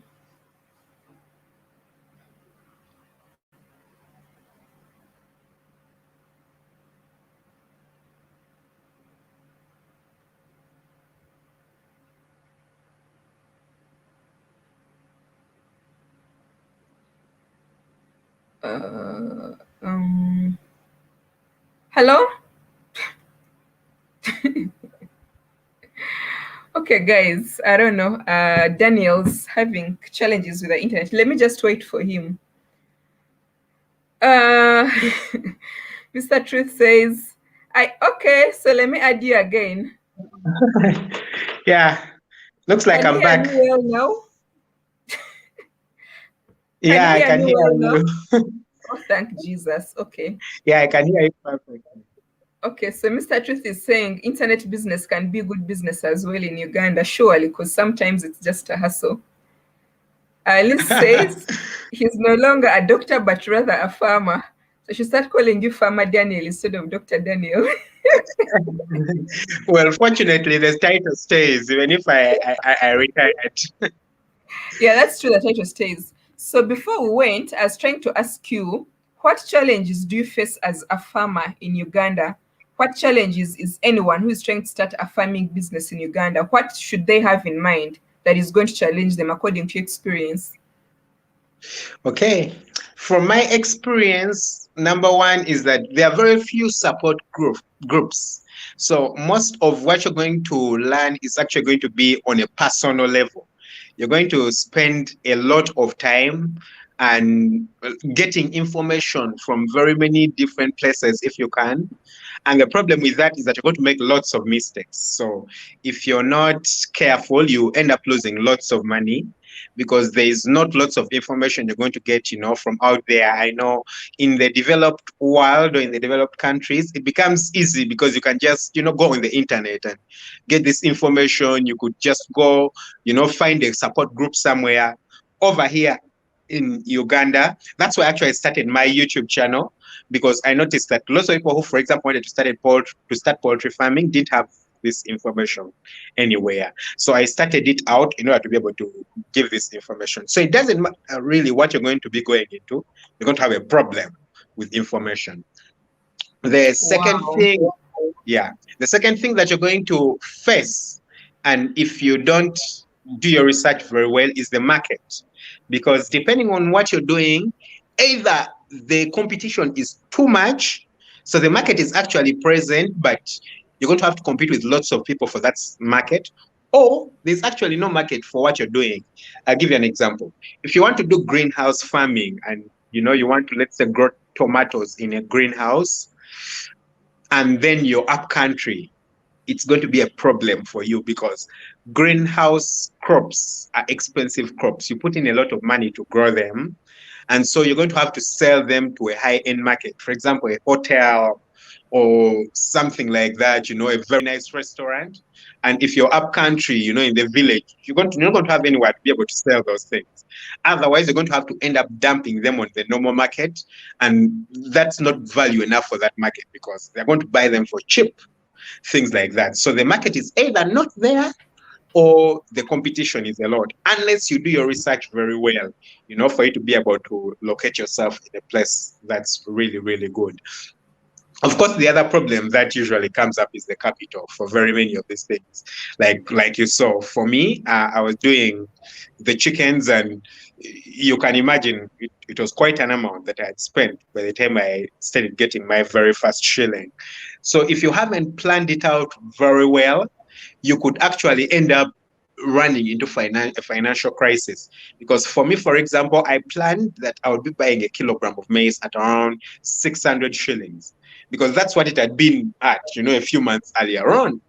Hello? Okay, guys, I don't know. Daniel's having challenges with the internet. Let me just wait for him. Mr. Truth says, okay, so let me add you again. Yeah, looks like Can I'm you hear back. me well now? Yeah, I can hear well you. Oh, thank Jesus. Okay. Yeah, I can hear you perfectly. Okay, so Mr. Truth is saying internet business can be good business as well in Uganda, surely, because sometimes it's just a hustle. Alice says he's no longer a doctor, but rather a farmer. So she start calling you Farmer Daniel instead of Dr. Daniel. Well, fortunately, the title stays, even if I retired. Yeah, that's true. The title stays. So before we went, I was trying to ask you, what challenges do you face as a farmer in Uganda? What challenges is anyone who is trying to start a farming business in Uganda? What should they have in mind that is going to challenge them according to your experience? Okay. From my experience, number one is that there are very few support groups. So most of what you're going to learn is actually going to be on a personal level. You're going to spend a lot of time and getting information from very many different places if you can. And the problem with that is that you're going to make lots of mistakes. So if you're not careful, you end up losing lots of money because there is not lots of information you're going to get, from out there. I know in the developed world or in the developed countries, it becomes easy because you can just, go on the internet and get this information. You could just go, find a support group somewhere. Over here in Uganda, that's why actually I started my YouTube channel, because I noticed that lots of people who, for example, wanted to start poultry farming didn't have this information anywhere. So I started it out in order to be able to give this information. So it doesn't matter really what you're going to be going into. You're going to have a problem with information. The second Wow. thing, yeah, the second thing that you're going to face, and if you don't do your research very well, is the market. Because depending on what you're doing, either the competition is too much, so the market is actually present, but you're going to have to compete with lots of people for that market, or there's actually no market for what you're doing. I'll give you an example. If you want to do greenhouse farming and you want to, let's say, grow tomatoes in a greenhouse, and then you're up country, it's going to be a problem for you because greenhouse crops are expensive crops. You put in a lot of money to grow them. And so you're going to have to sell them to a high-end market. For example, a hotel or something like that, a very nice restaurant. And if you're up country, in the village, you're not going to have anywhere to be able to sell those things. Otherwise, you're going to have to end up dumping them on the normal market. And that's not value enough for that market because they're going to buy them for cheap, things like that. So the market is either not there or the competition is a lot, unless you do your research very well, for you to be able to locate yourself in a place that's really, really good. Of course, the other problem that usually comes up is the capital for very many of these things. Like you saw, for me, I was doing the chickens, and you can imagine it was quite an amount that I had spent by the time I started getting my very first shilling. So if you haven't planned it out very well, you could actually end up running into a financial crisis. Because for me, for example, I planned that I would be buying a kilogram of maize at around 600 shillings, because that's what it had been at, a few months earlier on.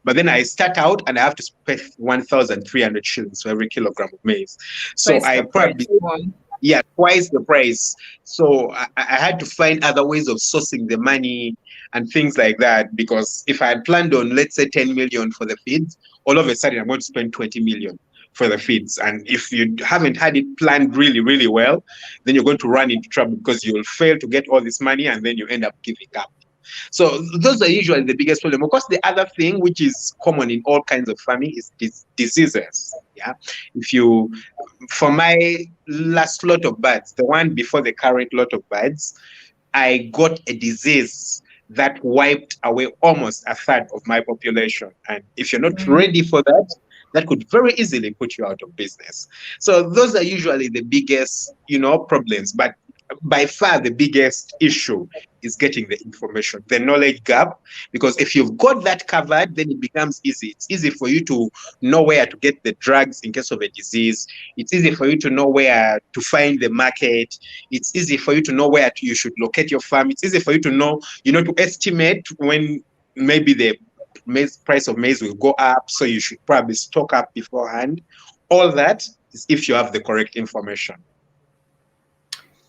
But then I start out and I have to spend 1,300 shillings for every kilogram of maize. So Twice I the price. probably, yeah, twice the price. So I had to find other ways of sourcing the money and things like that. Because if I had planned on, let's say, 10 million for the feeds, all of a sudden I'm going to spend 20 million for the feeds. And if you haven't had it planned really, really well, then you're going to run into trouble because you'll fail to get all this money and then you end up giving up. So those are usually the biggest problem. Of course, the other thing which is common in all kinds of farming is diseases. Yeah, if you, for my last lot of birds, the one before the current lot of birds, I got a disease that wiped away almost a third of my population. And if you're not ready for that, that could very easily put you out of business. So those are usually the biggest, problems. But by far the biggest issue is getting the information, the knowledge gap, because if you've got that covered, then it becomes easy. It's easy for you to know where to get the drugs in case of a disease. It's easy for you to know where to find the market. It's easy for you to know where you should locate your farm. It's easy for you to know, to estimate when maybe the price of maize will go up, so you should probably stock up beforehand. All that is if you have the correct information.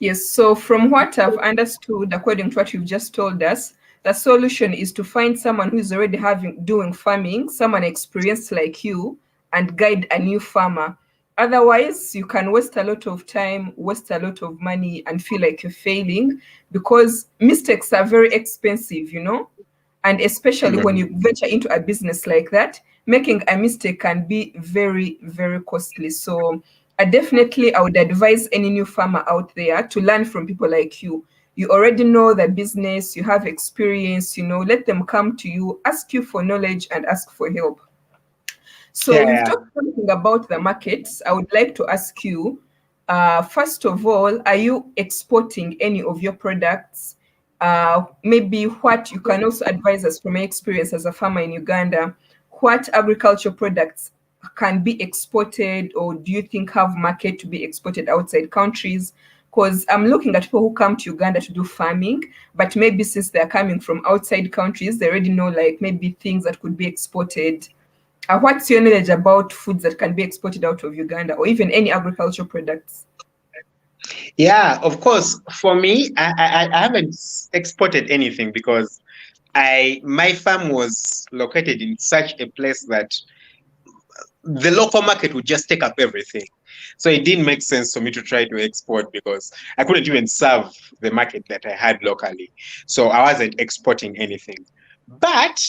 Yes, so from what I've understood, according to what you've just told us, the solution is to find someone who is already doing farming, someone experienced like you, and guide a new farmer. Otherwise, you can waste a lot of time, waste a lot of money, and feel like you're failing because mistakes are very expensive, and especially when you venture into a business like that, making a mistake can be very, very costly. So I would advise any new farmer out there to learn from people like you. You already know the business, you have experience, let them come to you, ask you for knowledge and ask for help. So you've talked something about the markets. I would like to ask you, first of all, are you exporting any of your products? Maybe what you can also advise us from your experience as a farmer in Uganda, what agricultural products can be exported, or do you think have market to be exported outside countries? Because I'm looking at people who come to Uganda to do farming, but maybe since they're coming from outside countries, they already know like maybe things that could be exported. What's your knowledge about foods that can be exported out of Uganda, or even any agricultural products? Yeah, of course. For me, I haven't exported anything because my farm was located in such a place that the local market would just take up everything. So it didn't make sense for me to try to export because I couldn't even serve the market that I had locally. So I wasn't exporting anything. But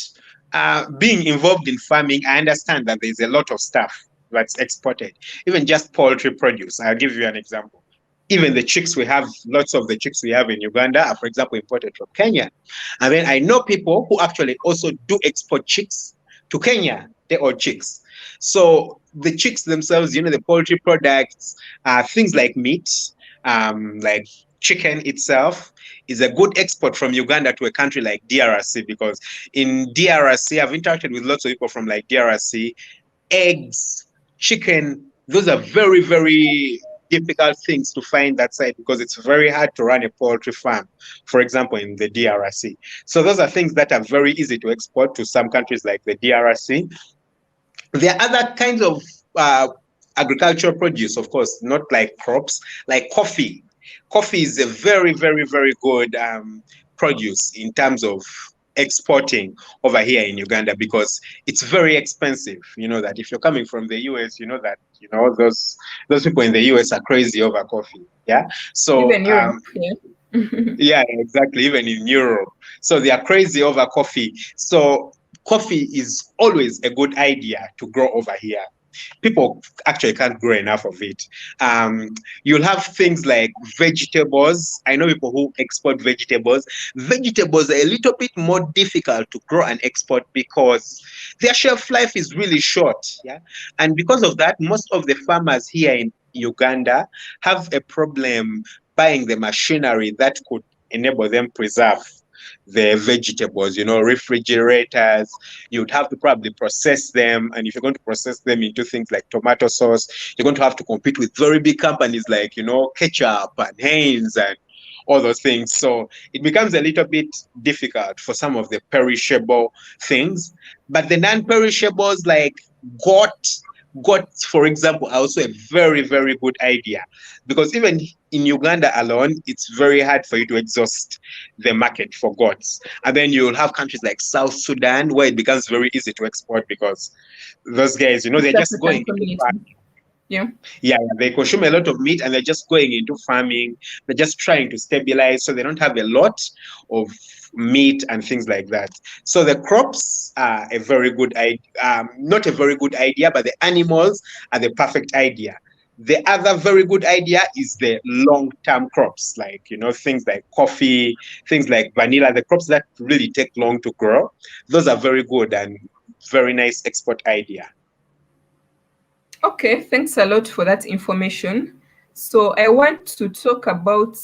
being involved in farming, I understand that there's a lot of stuff that's exported, even just poultry produce. I'll give you an example. even the chicks we have, lots of the chicks we have in Uganda are, for example, imported from Kenya. And then I know people who actually also do export chicks to Kenya, the old chicks. So the chicks themselves, the poultry products, things like meat, like chicken itself, is a good export from Uganda to a country like DRC, because in DRC, I've interacted with lots of people from like DRC. Eggs, chicken, those are very, very difficult things to find that side, because it's very hard to run a poultry farm, for example, in the DRC. So those are things that are very easy to export to some countries like the DRC. There are other kinds of agricultural produce, of course, not like crops, like coffee. Coffee is a very, very, very good produce in terms of exporting over here in Uganda, because it's very expensive. You know that if you're coming from the US, those people in the US are crazy over coffee. Yeah. So Even Europe, yeah. yeah, exactly. Even in Europe. So they are crazy over coffee. So coffee is always a good idea to grow over here. People actually can't grow enough of it. You'll have things like vegetables. I know people who export vegetables. Vegetables are a little bit more difficult to grow and export because their shelf life is really short. Yeah. And because of that, most of the farmers here in Uganda have a problem buying the machinery that could enable them preserve the vegetables, refrigerators. You'd have to probably process them. And if you're going to process them into things like tomato sauce, you're going to have to compete with very big companies like, Ketchup and Heinz and all those things. So it becomes a little bit difficult for some of the perishable things. But the non-perishables like goat, for example, are also a very, very good idea, because even in Uganda alone, it's very hard for you to exhaust the market for goats. And then you'll have countries like South Sudan where it becomes very easy to export, because those guys, they're just going into farming. Yeah, they consume a lot of meat and they're just going into farming. They're just trying to stabilize, so they don't have a lot of meat and things like that. So the crops are a very good idea, not a very good idea, but the animals are the perfect idea. The other very good idea is the long-term crops, like, things like coffee, things like vanilla, the crops that really take long to grow. Those are very good and very nice export idea. Okay, thanks a lot for that information. So I want to talk about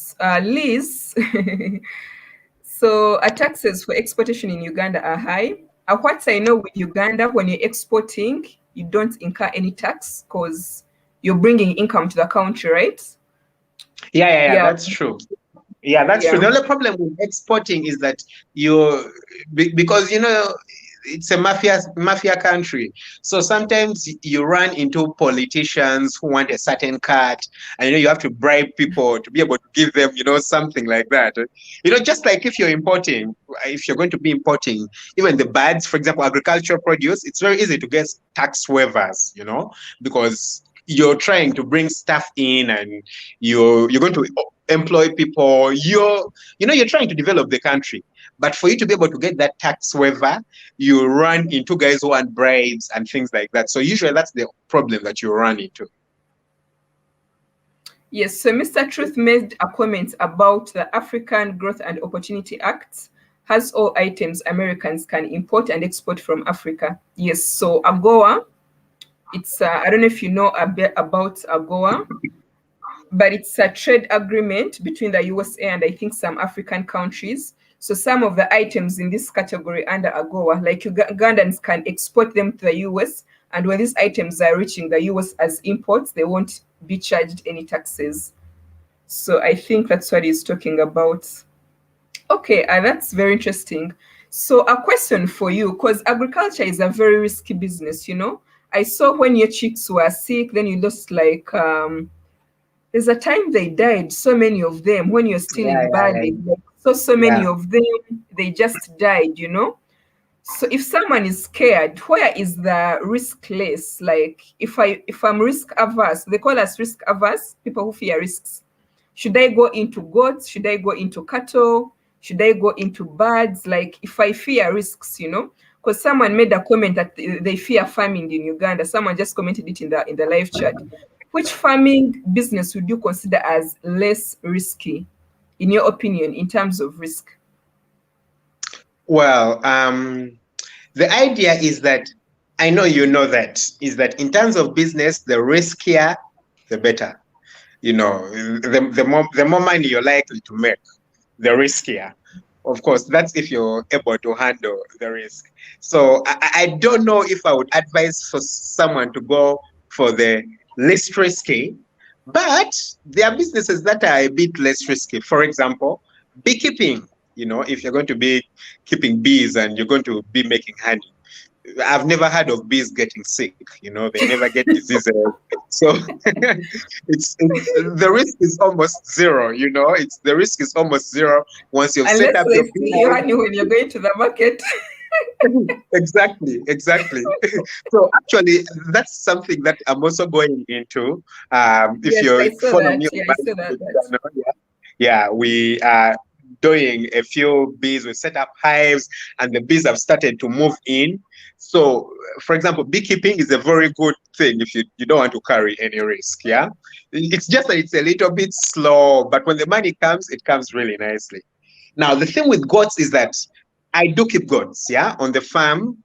Liz. So taxes for exportation in Uganda are high. What I know with Uganda, when you're exporting, you don't incur any tax because you're bringing income to the country, right? Yeah, that's true. Yeah, that's true. The only problem with exporting is that because it's a mafia country. So sometimes you run into politicians who want a certain cut, and you have to bribe people to be able to give them, something like that. Just like if you're going to be importing even the birds, for example, agricultural produce, it's very easy to get tax waivers, because you're trying to bring stuff in and you're going to employ people. You're trying to develop the country. But for you to be able to get that tax waiver, you run into guys who want bribes and things like that. So usually that's the problem that you run into. Yes, so Mr. Truth made a comment about the African Growth and Opportunity Act has all items Americans can import and export from Africa. Yes, so AGOA, it's, I don't know if you know a bit about AGOA, but it's a trade agreement between the USA and I think some African countries. So some of the items in this category under AGOA, like Ugandans can export them to the US, and when these items are reaching the US as imports, they won't be charged any taxes. So I think that's what he's talking about. Okay, that's very interesting. So a question for you, because agriculture is a very risky business, I saw when your chicks were sick, then you lost like there's a time they died, so many of them, when you're still in Bali. Like, so many of them, they just died, So if someone is scared, where is the risk less? Like if I'm risk averse, they call us risk averse, people who fear risks. Should I go into goats? Should I go into cattle? Should I go into birds? Like if I fear risks, because someone made a comment that they fear farming in Uganda. Someone just commented it in the live chat. which farming business would you consider as less risky, in your opinion, in terms of risk? Well, the idea is that I know you know that is that in terms of business, the riskier, the better. You know, the more money you're likely to make, the riskier. Of course, that's if you're able to handle the risk. So I don't know if I would advise for someone to go for the least risky, but there are businesses that are a bit less risky. For example, beekeeping. You know, if you're going to be keeping bees and you're going to be making honey, I've never heard of bees getting sick. You know, they never get diseases. So the risk is almost zero. You know, it's the risk is almost zero once you've set Unless up they your see you beehive. honey when you're going to the market. Exactly. So actually, that's something that I'm also going into. If Yes, I you saw follow me that. on Yeah, I my saw that. YouTube channel, yeah, we are doing a few bees. We set up hives, and the bees have started to move in. So, for example, beekeeping is a very good thing if you don't want to carry any risk. Yeah, it's just that it's a little bit slow, but when the money comes, it comes really nicely. Now, the thing with goats is that I do keep goats, yeah, on the farm,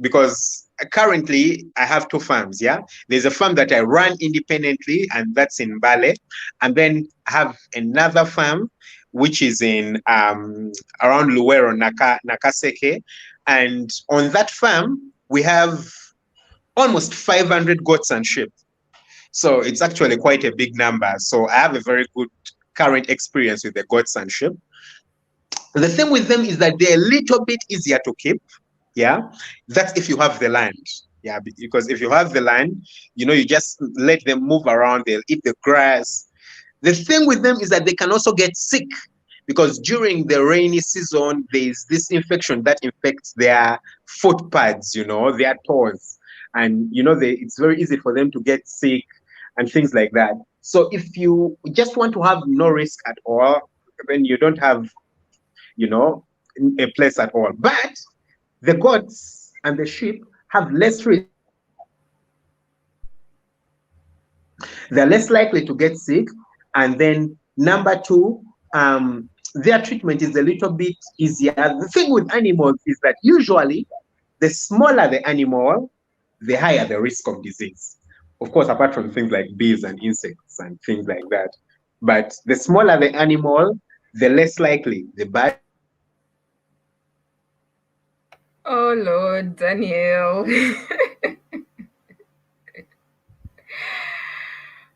because currently I have two farms, yeah. There's a farm that I run independently, and that's in Bale, and then I have another farm which is in around Luwero, Nakaseke, and on that farm we have almost 500 goats and sheep. So it's actually quite a big number. So I have a very good current experience with the goats and sheep. The thing with them is that they're a little bit easier to keep. Yeah. That's if you have the land. Yeah. Because if you have the land, you know, you just let them move around, they'll eat the grass. The thing with them is that they can also get sick because during the rainy season, there's this infection that infects their foot pads, you know, their toes. And, you know, it's very easy for them to get sick and things like that. So if you just want to have no risk at all, then you don't have, you know, a place at all. But the goats and the sheep have less risk they're less likely to get sick. And then number two, their treatment is a little bit easier. The thing with animals is that usually the smaller the animal, the higher the risk of disease. Of course, apart from things like bees and insects and things like that. But the smaller the animal, the less likely the bad. Oh Lord, Daniel.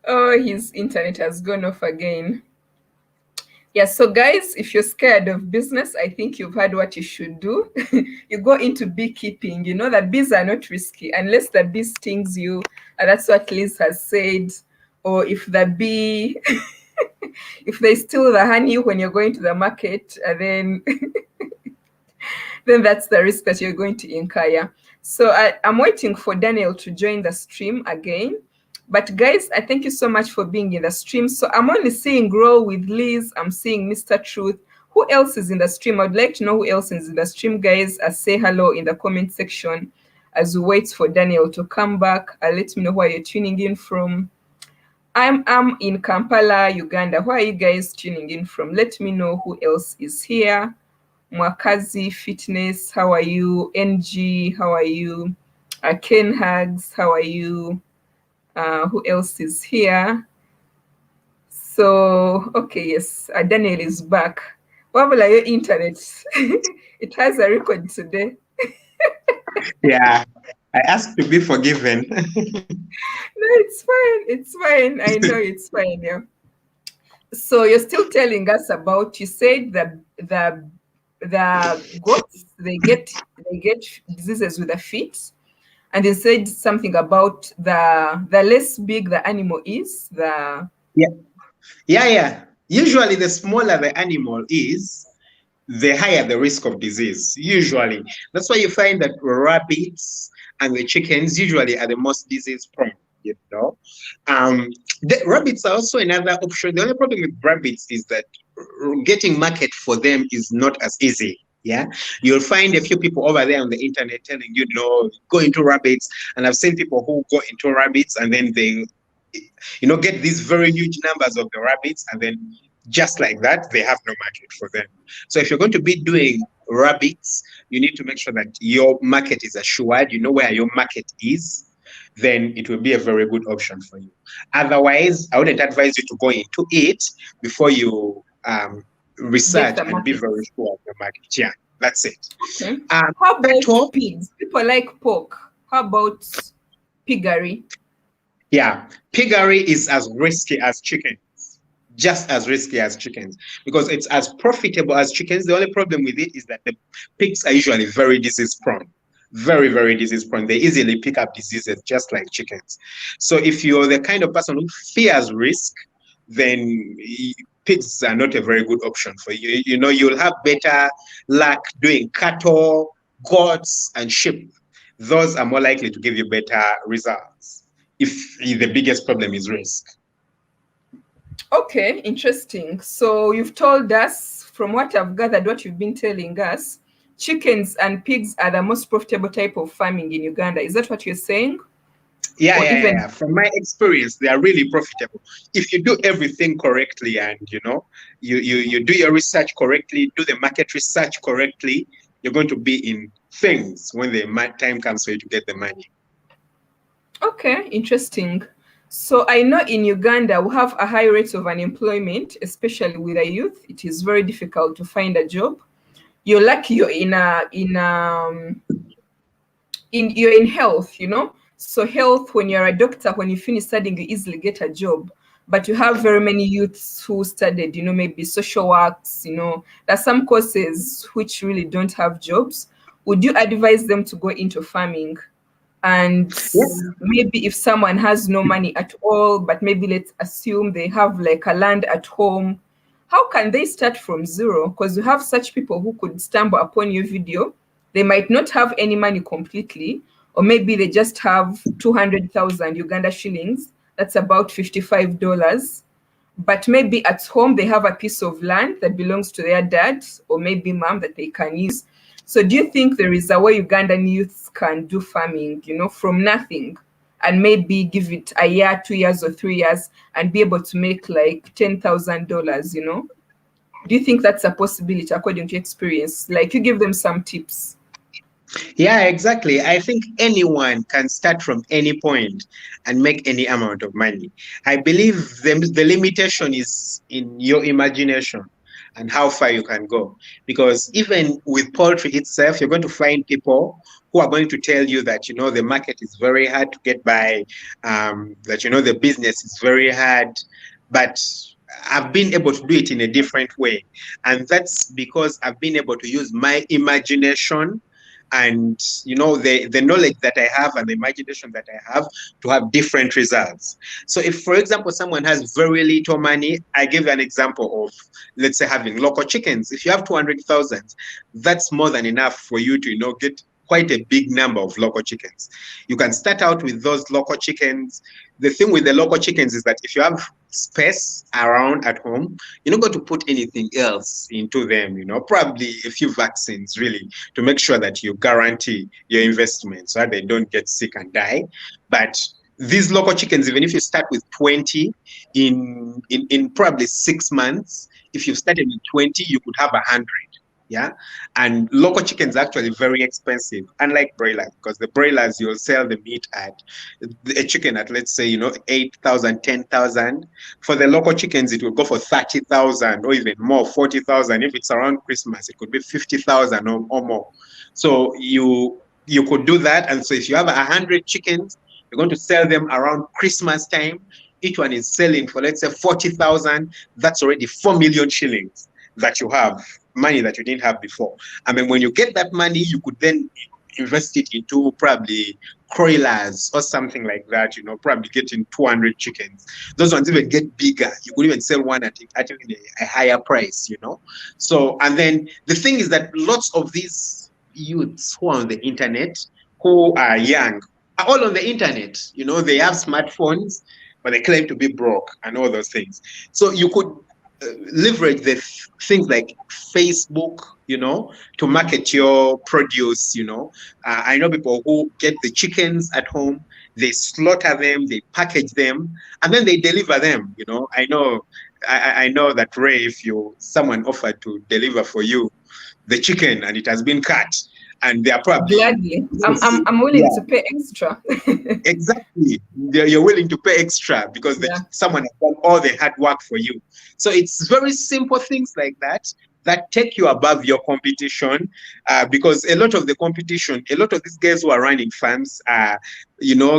Oh, his internet has gone off again. Yeah, so guys, if you're scared of business, I think you've heard what you should do. You go into beekeeping. You know that bees are not risky unless the bee stings you. And that's what Liz has said. Or if the bee, if they steal the honey when you're going to the market, and then that's the risk that you're going to incur. Yeah. So I'm waiting for Daniel to join the stream again. But guys, I thank you so much for being in the stream. So I'm only seeing Grow with Liz. I'm seeing Mr. Truth. Who else is in the stream? I'd like to know who else is in the stream, guys. Say hello in the comment section as we wait for Daniel to come back. Let me know where you're tuning in from. I'm in Kampala, Uganda. Where are you guys tuning in from? Let me know who else is here. Mwakazi Fitness, how are you? NG, how are you? Ken Hags, how are you? Who else is here? So, okay, yes, Daniel is back. What about your internet? It has a record today. Yeah, I asked to be forgiven. No, it's fine. It's fine. I know it's fine. Yeah. So you're still telling us about. You said the goats they get diseases with the feet, and they said something about the less big the animal is, the Yeah. Yeah. Usually, the smaller the animal is, the higher the risk of disease. Usually, that's why you find that rabbits and the chickens usually are the most disease prone. You know, the rabbits are also another option. The only problem with rabbits is that getting market for them is not as easy. Yeah, you'll find a few people over there on the internet telling you, no, go into rabbits, and I've seen people who go into rabbits and then they get these very huge numbers of the rabbits, and then just like that, they have no market for them. So if you're going to be doing rabbits, you need to make sure that your market is assured, you know where your market is, then it will be a very good option for you. Otherwise, I wouldn't advise you to go into it before you Get research the and be market. very sure of the market. Yeah, that's it. Okay. How about Cattle, pigs? People like pork. How about piggery? yeah, piggery is as risky as chicken. Just as risky as chickens because it's as profitable as chickens. The only problem with it is that the pigs are usually very disease prone. Very, very disease prone. They easily pick up diseases just like chickens. So if you're the kind of person who fears risk, then pigs are not a very good option for you. You'll have better luck doing cattle, goats, and sheep. Those are more likely to give you better results if the biggest problem is risk. Okay, interesting. So you've told us, from what I've gathered, what you've been telling us, chickens and pigs are the most profitable type of farming in Uganda. Is that what you're saying? Yeah, Or yeah, even yeah. From my experience, they are really profitable. If you do everything correctly and you do your research correctly, do the market research correctly, you're going to be in things when the time comes for you to get the money. Okay, interesting. So I know in Uganda we have a high rate of unemployment, especially with the youth. It is very difficult to find a job. You're lucky you're you're in health, So health, when you're a doctor, when you finish studying, you easily get a job. But you have very many youths who studied, maybe social works, there's some courses which really don't have jobs. Would you advise them to go into farming? And Yeah. maybe if someone has no money at all, but maybe let's assume they have like a land at home, how can they start from zero? Because you have such people who could stumble upon your video. They might not have any money completely, or maybe they just have 200,000 Uganda shillings. That's about $55. But maybe at home they have a piece of land that belongs to their dad or maybe mom that they can use. So do you think there is a way Ugandan youths can do farming, from nothing, and maybe give it a year, 2 years, or 3 years and be able to make like $10,000, Do you think that's a possibility according to experience? Like, you give them some tips. Yeah, exactly. I think anyone can start from any point and make any amount of money. I believe the limitation is in your imagination and how far you can go. Because even with poultry itself, you're going to find people who are going to tell you that, the market is very hard to get by, that, the business is very hard. But I've been able to do it in a different way. And that's because I've been able to use my imagination and the knowledge that I have and the imagination that I have to have different results. So if, for example, someone has very little money, I give an example of, let's say, having local chickens. If you have 200,000, that's more than enough for you to get quite a big number of local chickens. You can start out with those local chickens. The thing with the local chickens is that if you have space around at home, you're not going to put anything else into them, probably a few vaccines really to make sure that you guarantee your investment so that they don't get sick and die. But these local chickens, even if you start with 20 in probably 6 months, if you started with 20, you could have 100. Yeah. And local chickens are actually very expensive, unlike broilers, because the broilers, you'll sell the meat at a chicken at, let's say, 8,000, 10,000. For the local chickens, it will go for 30,000 or even more, 40,000. If it's around Christmas, it could be 50,000 or more. So you could do that. And so if you have 100 chickens, you're going to sell them around Christmas time. Each one is selling for, let's say, 40,000. That's already 4 million shillings that you have, money that you didn't have before. I mean, when you get that money, you could then invest it into probably broilers or something like that, probably getting 200 chickens. Those ones even get bigger. You could even sell one at even a higher price, So, and then the thing is that lots of these youths who are on the internet, who are young, are all on the internet. They have smartphones, but they claim to be broke and all those things. So you could leverage the things like Facebook, to market your produce. I know people who get the chickens at home. they slaughter them, they package them, and then they deliver them. I know that, Ray, if someone offered to deliver for you the chicken and it has been cut, and they are probably, Gladly. yes, I'm willing yeah, to pay extra. exactly. You're willing to pay extra because Yeah. someone has done all the hard work for you. So it's very simple things like that that take you above your competition. Because a lot of these guys who are running farms are,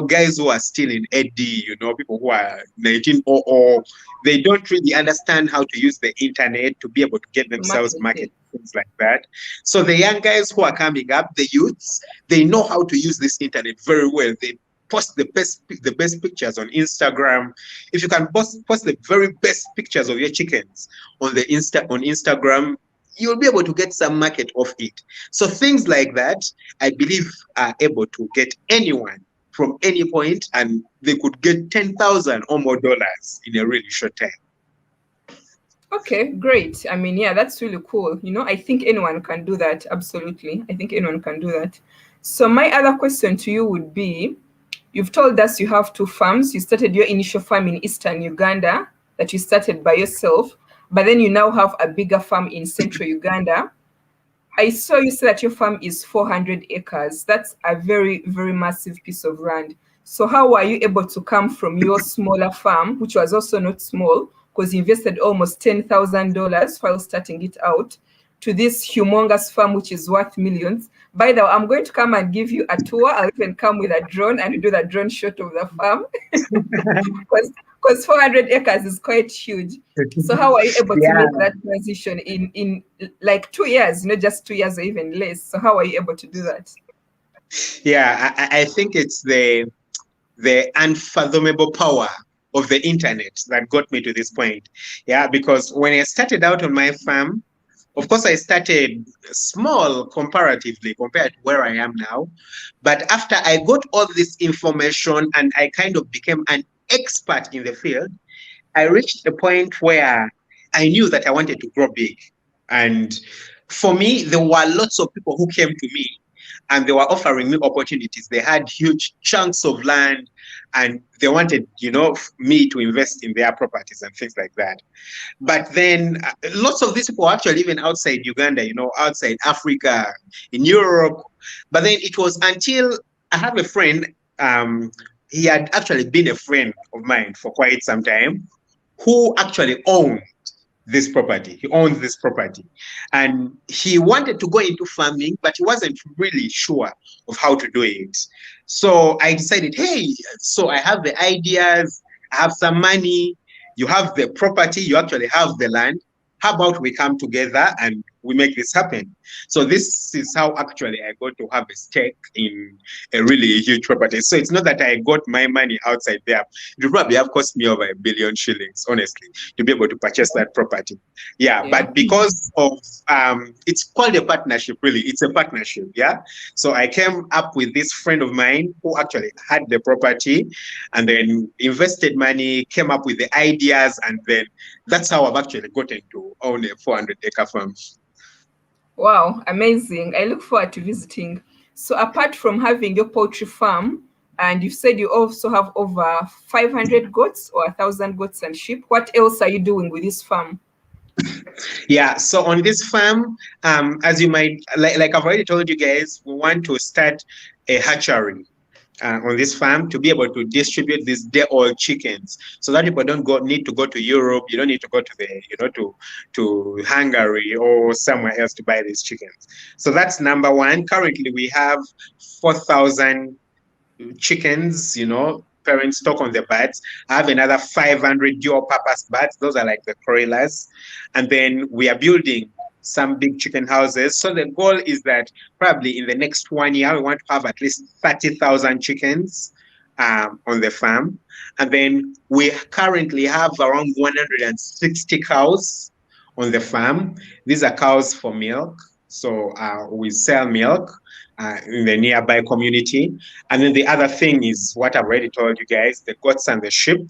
guys who are still in AD, people who are 1900. They don't really understand how to use the internet to be able to get To themselves market market, it. things like that. So the young guys who are coming up, the youths, they know how to use this internet very well. They post the best pictures on Instagram. If you can post the very best pictures of your chickens on Instagram, you'll be able to get some market off it. So things like that, I believe, are able to get anyone from any point, and they could get 10,000 or more dollars in a really short time. Okay, great. I mean, yeah, that's really cool. I think anyone can do that. Absolutely. I think anyone can do that. So my other question to you would be, you've told us you have two farms. You started your initial farm in Eastern Uganda that you started by yourself, but then you now have a bigger farm in Central Uganda. I saw you say that your farm is 400 acres. That's a very, very massive piece of land. So how were you able to come from your smaller farm, which was also not small, because you invested almost $10,000 while starting it out, to this humongous farm, which is worth millions? By the way, I'm going to come and give you a tour. I'll even come with a drone and do the drone shot of the farm. Because 400 acres is quite huge. So how are you able to Yeah, make that transition in like 2 years, not just 2 years or even less? So how are you able to do that? yeah. I think it's the unfathomable power of the internet that got me to this point. Yeah, because when I started out on my farm, of course, I started small comparatively compared to where I am now. But after I got all this information and I kind of became an expert in the field, I reached a point where I knew that I wanted to grow big. And for me, there were lots of people who came to me and they were offering me opportunities. They had huge chunks of land and they wanted, me to invest in their properties and things like that. But then lots of these people were actually even outside Uganda, outside Africa, in Europe. But then it was until I have a friend, he had actually been a friend of mine for quite some time, who actually owned this property. He owns this property. And he wanted to go into farming, but he wasn't really sure of how to do it. So I decided, hey, so I have the ideas, I have some money, you have the property, you actually have the land. How about we come together and we make this happen? So this is how actually I got to have a stake in a really huge property. So it's not that I got my money outside there. It would probably have cost me over 1 billion shillings, honestly, to be able to purchase that property. Yeah, Yeah. but because of it's called a partnership, really. It's a partnership, yeah. So I came up with this friend of mine who actually had the property and then invested money, came up with the ideas, and then that's how I've actually gotten to own a 400-acre farm. Wow, amazing. I look forward to visiting. So apart from having your poultry farm, and you said you also have over 500 goats or 1,000 goats and sheep, what else are you doing with this farm? Yeah, so on this farm, as you might, like I've already told you guys, we want to start a hatchery. On this farm to be able to distribute these day-old chickens, so that people don't need to go to Europe. You don't need to go to to Hungary or somewhere else to buy these chickens. So that's number one. Currently, we have 4,000 chickens, parent stock on the birds. I have another 500 dual purpose birds. Those are like the broilers. And then we are building some big chicken houses. So the goal is that probably in the next 1 year, we want to have at least 30,000 chickens on the farm. And then we currently have around 160 cows on the farm. These are cows for milk. So we sell milk in the nearby community. And then the other thing is what I've already told you guys, the goats and the sheep.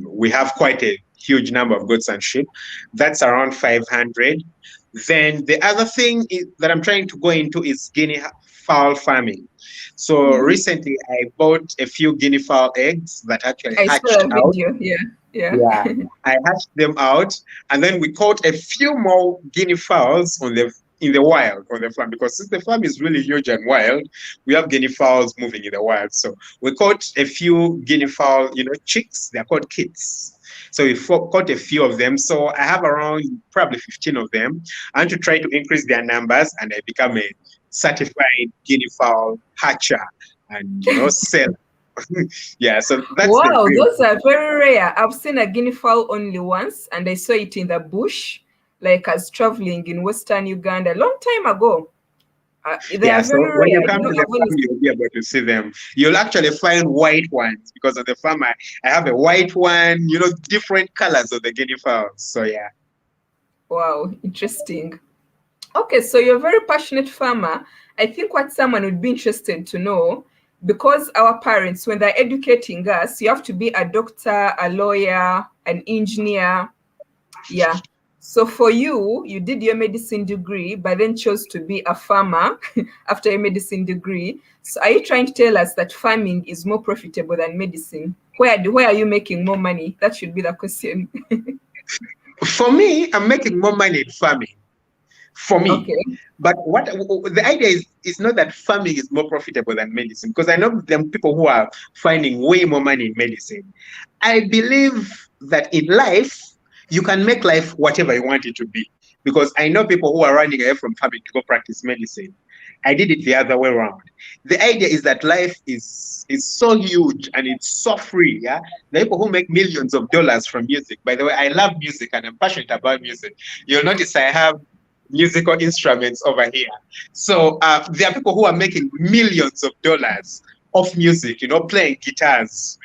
We have quite a huge number of goats and sheep. That's around 500. Then the other thing that I'm trying to go into is Guinea fowl farming. So recently I bought a few guinea fowl eggs that actually I saw hatched a out. video. Yeah, yeah. Yeah, I hatched them out, and then we caught a few more guinea fowls on the in the wild on the farm, because since the farm is really huge and wild, we have guinea fowls moving in the wild. So we caught a few guinea fowl, chicks. They're called kits. So we caught a few of them. So I have around probably 15 of them. I want to try to increase their numbers, and I become a certified guinea fowl hatcher and sell. Yeah, so that's the Wow, dream. those are very rare. I've seen a guinea fowl only once, and I saw it in the bush, like I was traveling in Western Uganda a long time ago. They Yeah, are so very when rare. you come to the I've only farm, you'll be able to see them. You'll actually find white ones, because on the farm I have a white one, different colors of the guinea fowls. So yeah. Wow, interesting. Okay, so you're a very passionate farmer. I think what someone would be interested to know, because our parents, when they're educating us, you have to be a doctor, a lawyer, an engineer. Yeah. So for you, you did your medicine degree, but then chose to be a farmer after your medicine degree. So are you trying to tell us that farming is more profitable than medicine? Where are you making more money? That should be the question. For me, I'm making more money in farming. For me. Okay. But what the idea is not that farming is more profitable than medicine, because I know there are people who are finding way more money in medicine. I believe that in life, you can make life whatever you want it to be. Because I know people who are running away from farming to go practice medicine. I did it the other way around. The idea is that life is so huge and it's so free. Yeah, the people who make millions of dollars from music. By the way, I love music and I'm passionate about music. You'll notice I have musical instruments over here. So there are people who are making millions of dollars off music, playing guitars.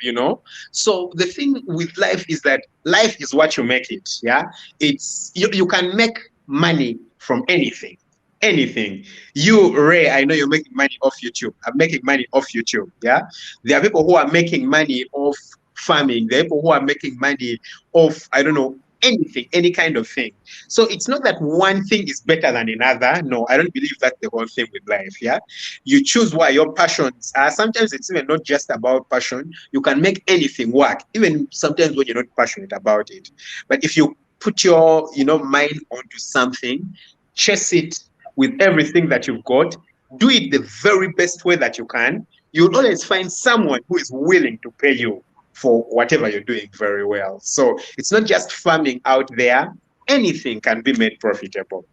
So the thing with life is that life is what you make it. Yeah, it's you can make money from anything. Anything. You, Ray, I know you're making money off YouTube. I'm making money off YouTube. Yeah. There are people who are making money off farming. There are people who are making money off, I don't know, anything, any kind of thing. So it's not that one thing is better than another. No, I don't believe that's the whole thing with life. Yeah. You choose what your passions are. Sometimes it's even not just about passion. You can make anything work, even sometimes when you're not passionate about it. But if you put your, mind onto something, chase it with everything that you've got, do it the very best way that you can, you'll always find someone who is willing to pay you for whatever you're doing very well. So it's not just farming out there. Anything can be made profitable.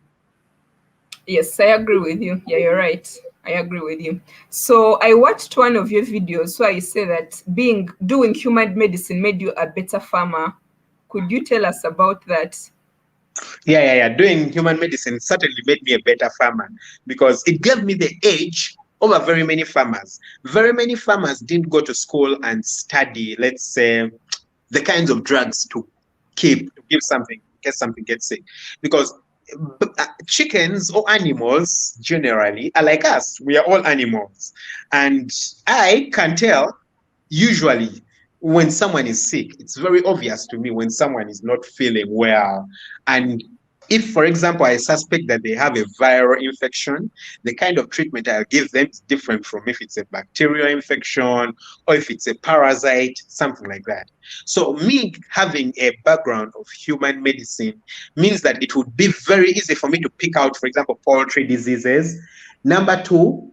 Yes, I agree with you. Yeah, you're right. I agree with you. So I watched one of your videos where you say that doing human medicine made you a better farmer. Could you tell us about that? Yeah. Doing human medicine certainly made me a better farmer, because it gave me the edge over very many farmers. Very many farmers didn't go to school and study, let's say, the kinds of drugs to give something in case something gets sick. Because chickens or animals generally are like us. We are all animals. And I can tell usually when someone is sick. It's very obvious to me when someone is not feeling well. And if, for example, I suspect that they have a viral infection, the kind of treatment I'll give them is different from if it's a bacterial infection or if it's a parasite, something like that. So me having a background of human medicine means that it would be very easy for me to pick out, for example, poultry diseases. Number two,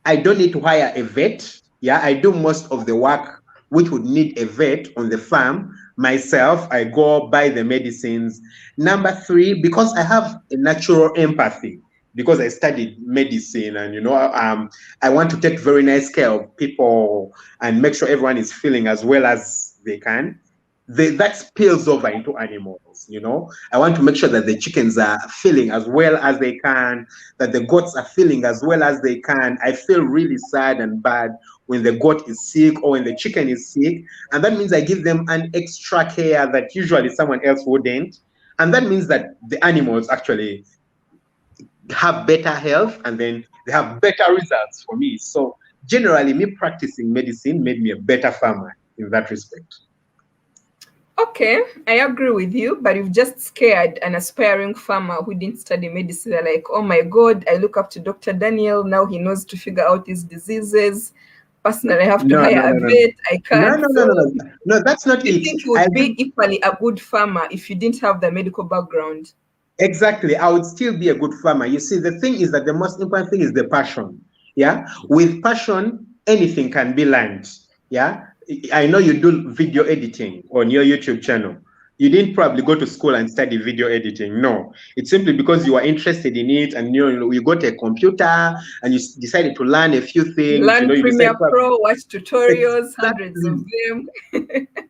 I don't need to hire a vet. Yeah, I do most of the work which would need a vet on the farm. Myself, I go buy the medicines. Number three, because I have a natural empathy, because I studied medicine and I want to take very nice care of people and make sure everyone is feeling as well as they can. That spills over into animals. I want to make sure that the chickens are feeling as well as they can, that the goats are feeling as well as they can. I feel really sad and bad when the goat is sick or when the chicken is sick, and that means I give them an extra care that usually someone else wouldn't, and that means that the animals actually have better health and then they have better results for me. So generally, me practicing medicine made me a better farmer in that respect. Okay, I agree with you, but you've just scared an aspiring farmer who didn't study medicine. They're like, oh my God, I look up to Dr. Daniel. Now he knows to figure out these diseases. Personally, I have to No, hire no, a no, no, vet. I no, can't. no, no, So no, no, no. That's not you it. think you I would be do equally a good farmer if you didn't have the medical background? exactly. I would still be a good farmer. You see, the thing is that the most important thing is the passion. Yeah, with passion, anything can be learned. Yeah, I know you do video editing on your YouTube channel. You didn't probably go to school and study video editing. No, it's simply because you are interested in it, and you got a computer and you decided to learn a few You things. learn You decided Premiere probably Pro, watch tutorials, hundreds of exactly. them.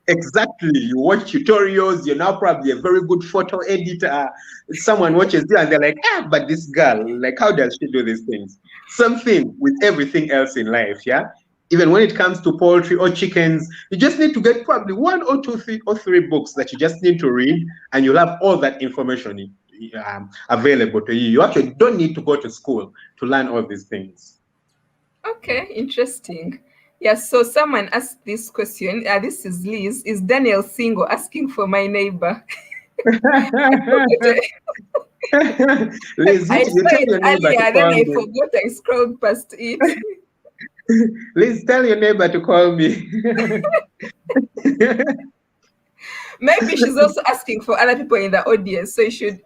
Exactly. You watch tutorials, you're now probably a very good photo editor. Someone watches you and they're like, but this girl, like, how does she do these things? Something with everything else in life, yeah? Even when it comes to poultry or chickens, you just need to get probably one or two, three or three books that you just need to read, and you'll have all that information available to you. You actually don't need to go to school to learn all these things. Okay, interesting. Yeah, so someone asked this question. This is Liz. Is Daniel single? Asking for my neighbor. Liz, I you saw tell it your neighbor to earlier, then call I me. forgot. I scrolled past it. Please tell your neighbor to call me. Maybe she's also asking for other people in the audience, so you should.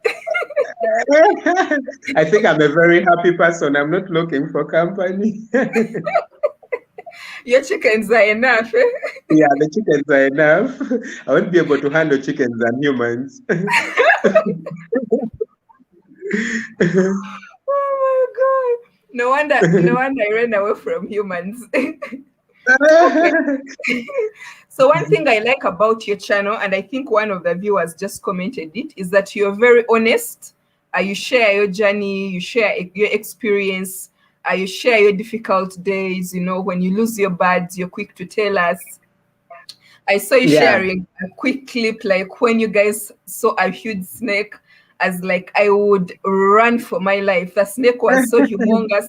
I think I'm a very happy person. I'm not looking for company. Your chickens are enough. Eh? Yeah, the chickens are enough. I won't be able to handle chickens and humans. Oh my god! No wonder I ran away from humans. Okay. So one thing I like about your channel, and I think one of the viewers just commented it, is that you're very honest. You share your journey, you share your experience, you share your difficult days. You know, when you lose your birds, you're quick to tell us. I saw you Yeah, sharing a quick clip, like when you guys saw a huge snake, as like I would run for my life. The snake was so humongous.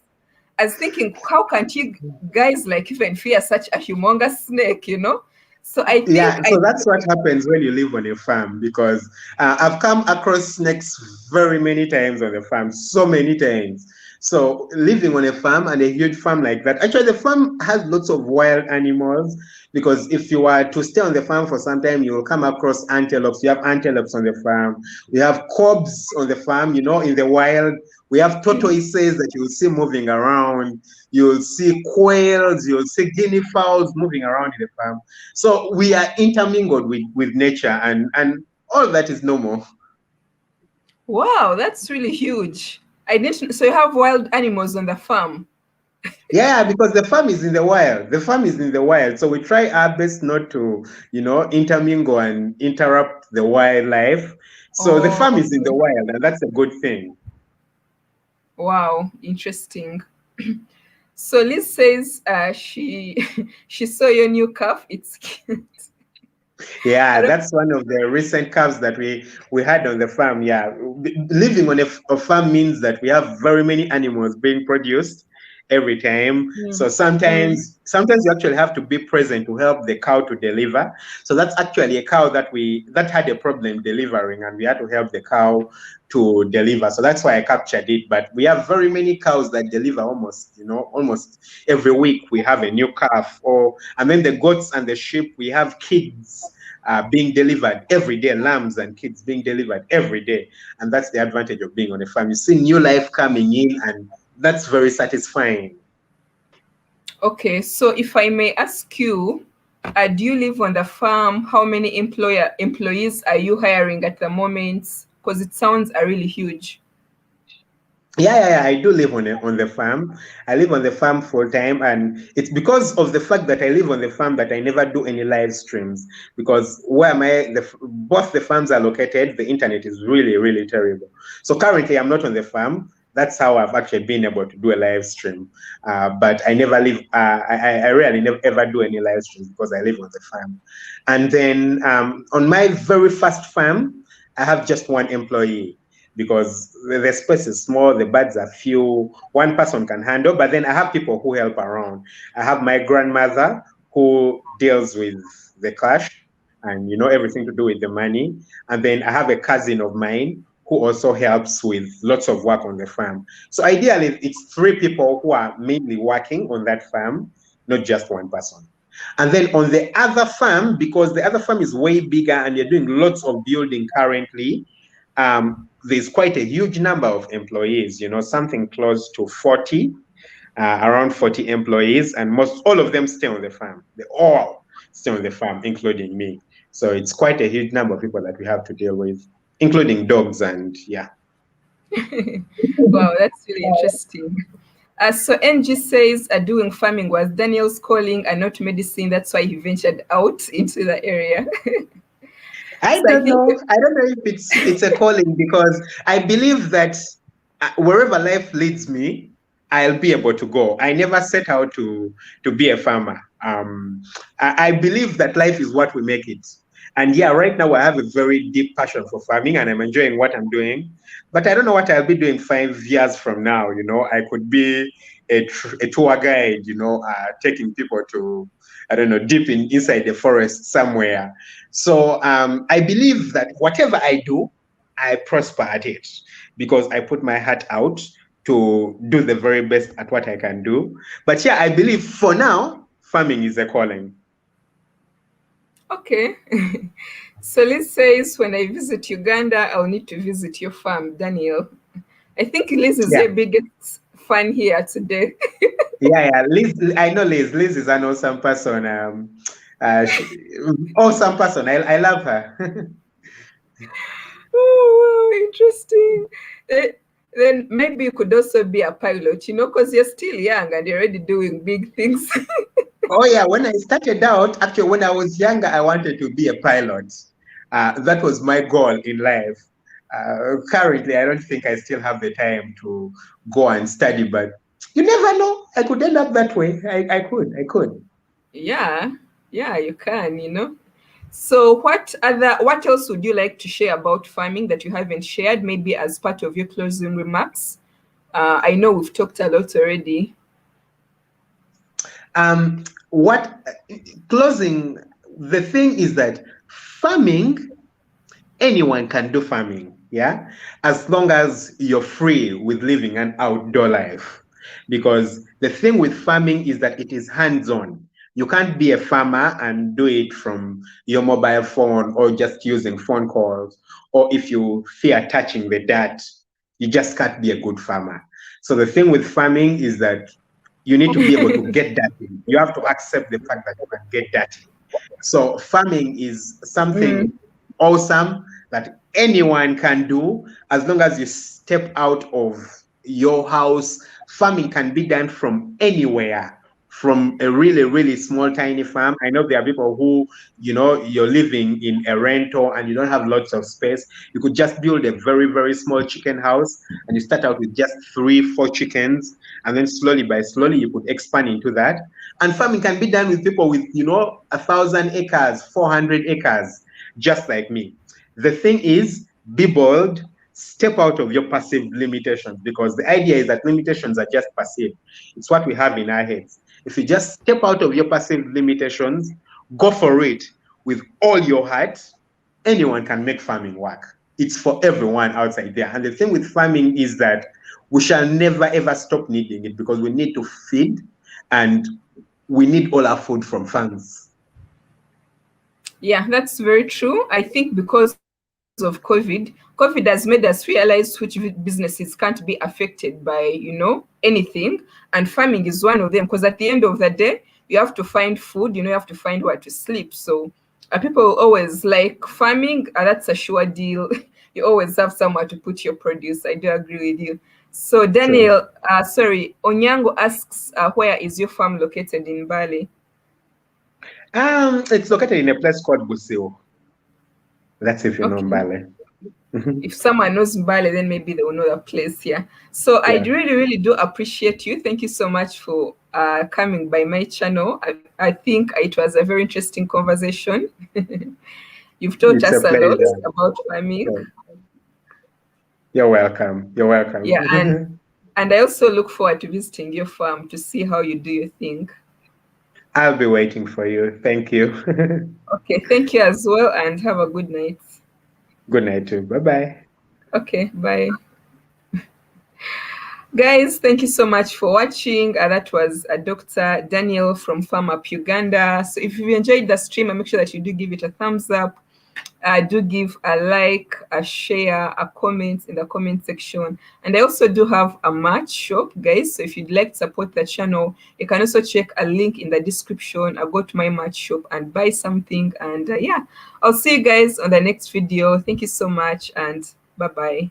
I was thinking, how can't you guys like even fear such a humongous snake, you know? So I think yeah. I So that's what happens when you live on a farm because I've come across snakes very many times on the farm, so many times. So living on a farm and a huge farm like that, actually the farm has lots of wild animals because if you are to stay on the farm for some time, you will come across antelopes. You have antelopes on the farm. We have cobs on the farm, in the wild. We have tortoises that you will see moving around. You'll see quails, you'll see guinea fowls moving around in the farm. So we are intermingled with nature and all that is normal. wow, that's really huge. I didn't so you have wild animals on the farm. Yeah, because the farm is in the wild. The farm is in the wild. So we try our best not to, intermingle and interrupt the wildlife. So the Oh, farm is in the okay. wild, and that's a good thing. Wow, interesting. So Liz says she she saw your new calf. It's cute. I Yeah, don't, that's one of the recent calves that we had on the farm. Yeah, living on a farm means that we have very many animals being produced every time. mm, So mm. sometimes you actually have to be present to help the cow to deliver. So that's actually a cow that had a problem delivering, and we had to help the cow to deliver. So that's why I captured it. But we have very many cows that deliver almost every week. We have a new calf, and then the goats and the sheep. We have kids being delivered every day, lambs and kids being delivered every day. And that's the advantage of being on a farm. You see new life coming in, and that's very satisfying. Okay, so if I may ask you, do you live on the farm? How many employees are you hiring at the moment? Because it sounds really huge. Yeah. I do live on the farm. I live on the farm full time, and it's because of the fact that I live on the farm that I never do any live streams. Because where both the farms are located, the internet is really, really terrible. So currently, I'm not on the farm. That's how I've actually been able to do a live stream. But I never live. I rarely never ever do any live streams because I live on the farm. And then on my very first farm, I have just one employee because the space is small, the birds are few, one person can handle, but then I have people who help around. I have my grandmother who deals with the cash. and everything to do with the money. And then I have a cousin of mine who also helps with lots of work on the farm. So ideally, it's 3 people who are mainly working on that farm, not just one person. And then on the other farm, because the other farm is way bigger and you're doing lots of building currently, there's quite a huge number of employees, something close to 40, around 40 employees, and most all of them stay on the farm. They all stay on the farm, including me. So it's quite a huge number of people that we have to deal with, including dogs and yeah. Wow, that's really interesting. So NG says doing farming was Daniel's calling and not medicine. That's why he ventured out into the area. I don't know. I don't know if it's a calling, because I believe that wherever life leads me, I'll be able to go. I never set out to be a farmer. I believe that life is what we make it. And yeah, right now I have a very deep passion for farming and I'm enjoying what I'm doing. But I don't know what I'll be doing 5 years from now. I could be a tour guide, taking people to, I don't know, deep inside the forest somewhere. So I believe that whatever I do, I prosper at it because I put my heart out to do the very best at what I can do. But yeah, I believe for now, farming is a calling. Okay. So Liz says, when I visit Uganda, I'll need to visit your farm, Daniel. I think Liz is your biggest fan here today. Yeah. Liz, I know Liz. Liz is an awesome person. Awesome person. I love her. Oh, wow, interesting. Then maybe you could also be a pilot, because you're still young and you're already doing big things. Oh yeah, when I started out, actually when I was younger, I wanted to be a pilot. That was my goal in life. Currently, I don't think I still have the time to go and study, but you never know. I could end up that way. I could. Yeah, you can. So what else would you like to share about farming that you haven't shared, maybe as part of your closing remarks? I know we've talked a lot already. What closing, the thing is that farming, anyone can do farming, yeah, as long as you're free with living an outdoor life. Because the thing with farming is that it is hands-on. You can't be a farmer and do it from your mobile phone or just using phone calls, or if you fear touching the dirt, you just can't be a good farmer. So the thing with farming is that you need to be able to get dirty. You have to accept the fact that you can get dirty. So farming is something awesome that anyone can do as long as you step out of your house. Farming can be done from anywhere, from a really, really small, tiny farm. I know there are people who, you're living in a rental and you don't have lots of space. You could just build a very, very small chicken house and you start out with just 3-4 chickens. And then slowly by slowly, you could expand into that. And farming can be done with people with, 1,000 acres, 400 acres, just like me. The thing is, be bold, step out of your passive limitations, because the idea is that limitations are just passive. It's what we have in our heads. If you just step out of your passive limitations, go for it with all your heart, anyone can make farming work. It's for everyone outside there. And the thing with farming is that we shall never ever stop needing it, because we need to feed and we need all our food from farms. Yeah, that's very true. I think because of COVID has made us realize which businesses can't be affected by, anything. And farming is one of them, because at the end of the day, you have to find food, you have to find where to sleep. So people always like farming, that's a sure deal. You always have somewhere to put your produce. I do agree with you. So Daniel, Onyango asks, where is your farm located in Bali? It's located in a place called Busio. That's if you know Mbale. If someone knows Mbale, then maybe they will know the place here. So I really, really do appreciate you. Thank you so much for coming by my channel. I think it was a very interesting conversation. You've taught us a lot about farming. You're welcome. You're welcome. Yeah, and I also look forward to visiting your farm to see how you do your thing. I'll be waiting for you. Thank you. Okay, thank you as well, and have a good night. Good night too. Bye bye. Okay, bye. Guys, thank you so much for watching. That was Dr. Daniel from Farm Up Uganda. So if you enjoyed the stream, make sure that you do give it a thumbs up. Do give a like, a share, a comment in the comment section. And I also do have a merch shop, guys. So if you'd like to support the channel, you can also check a link in the description. I'll go to my merch shop and buy something. And yeah, I'll see you guys on the next video. Thank you so much, and bye-bye.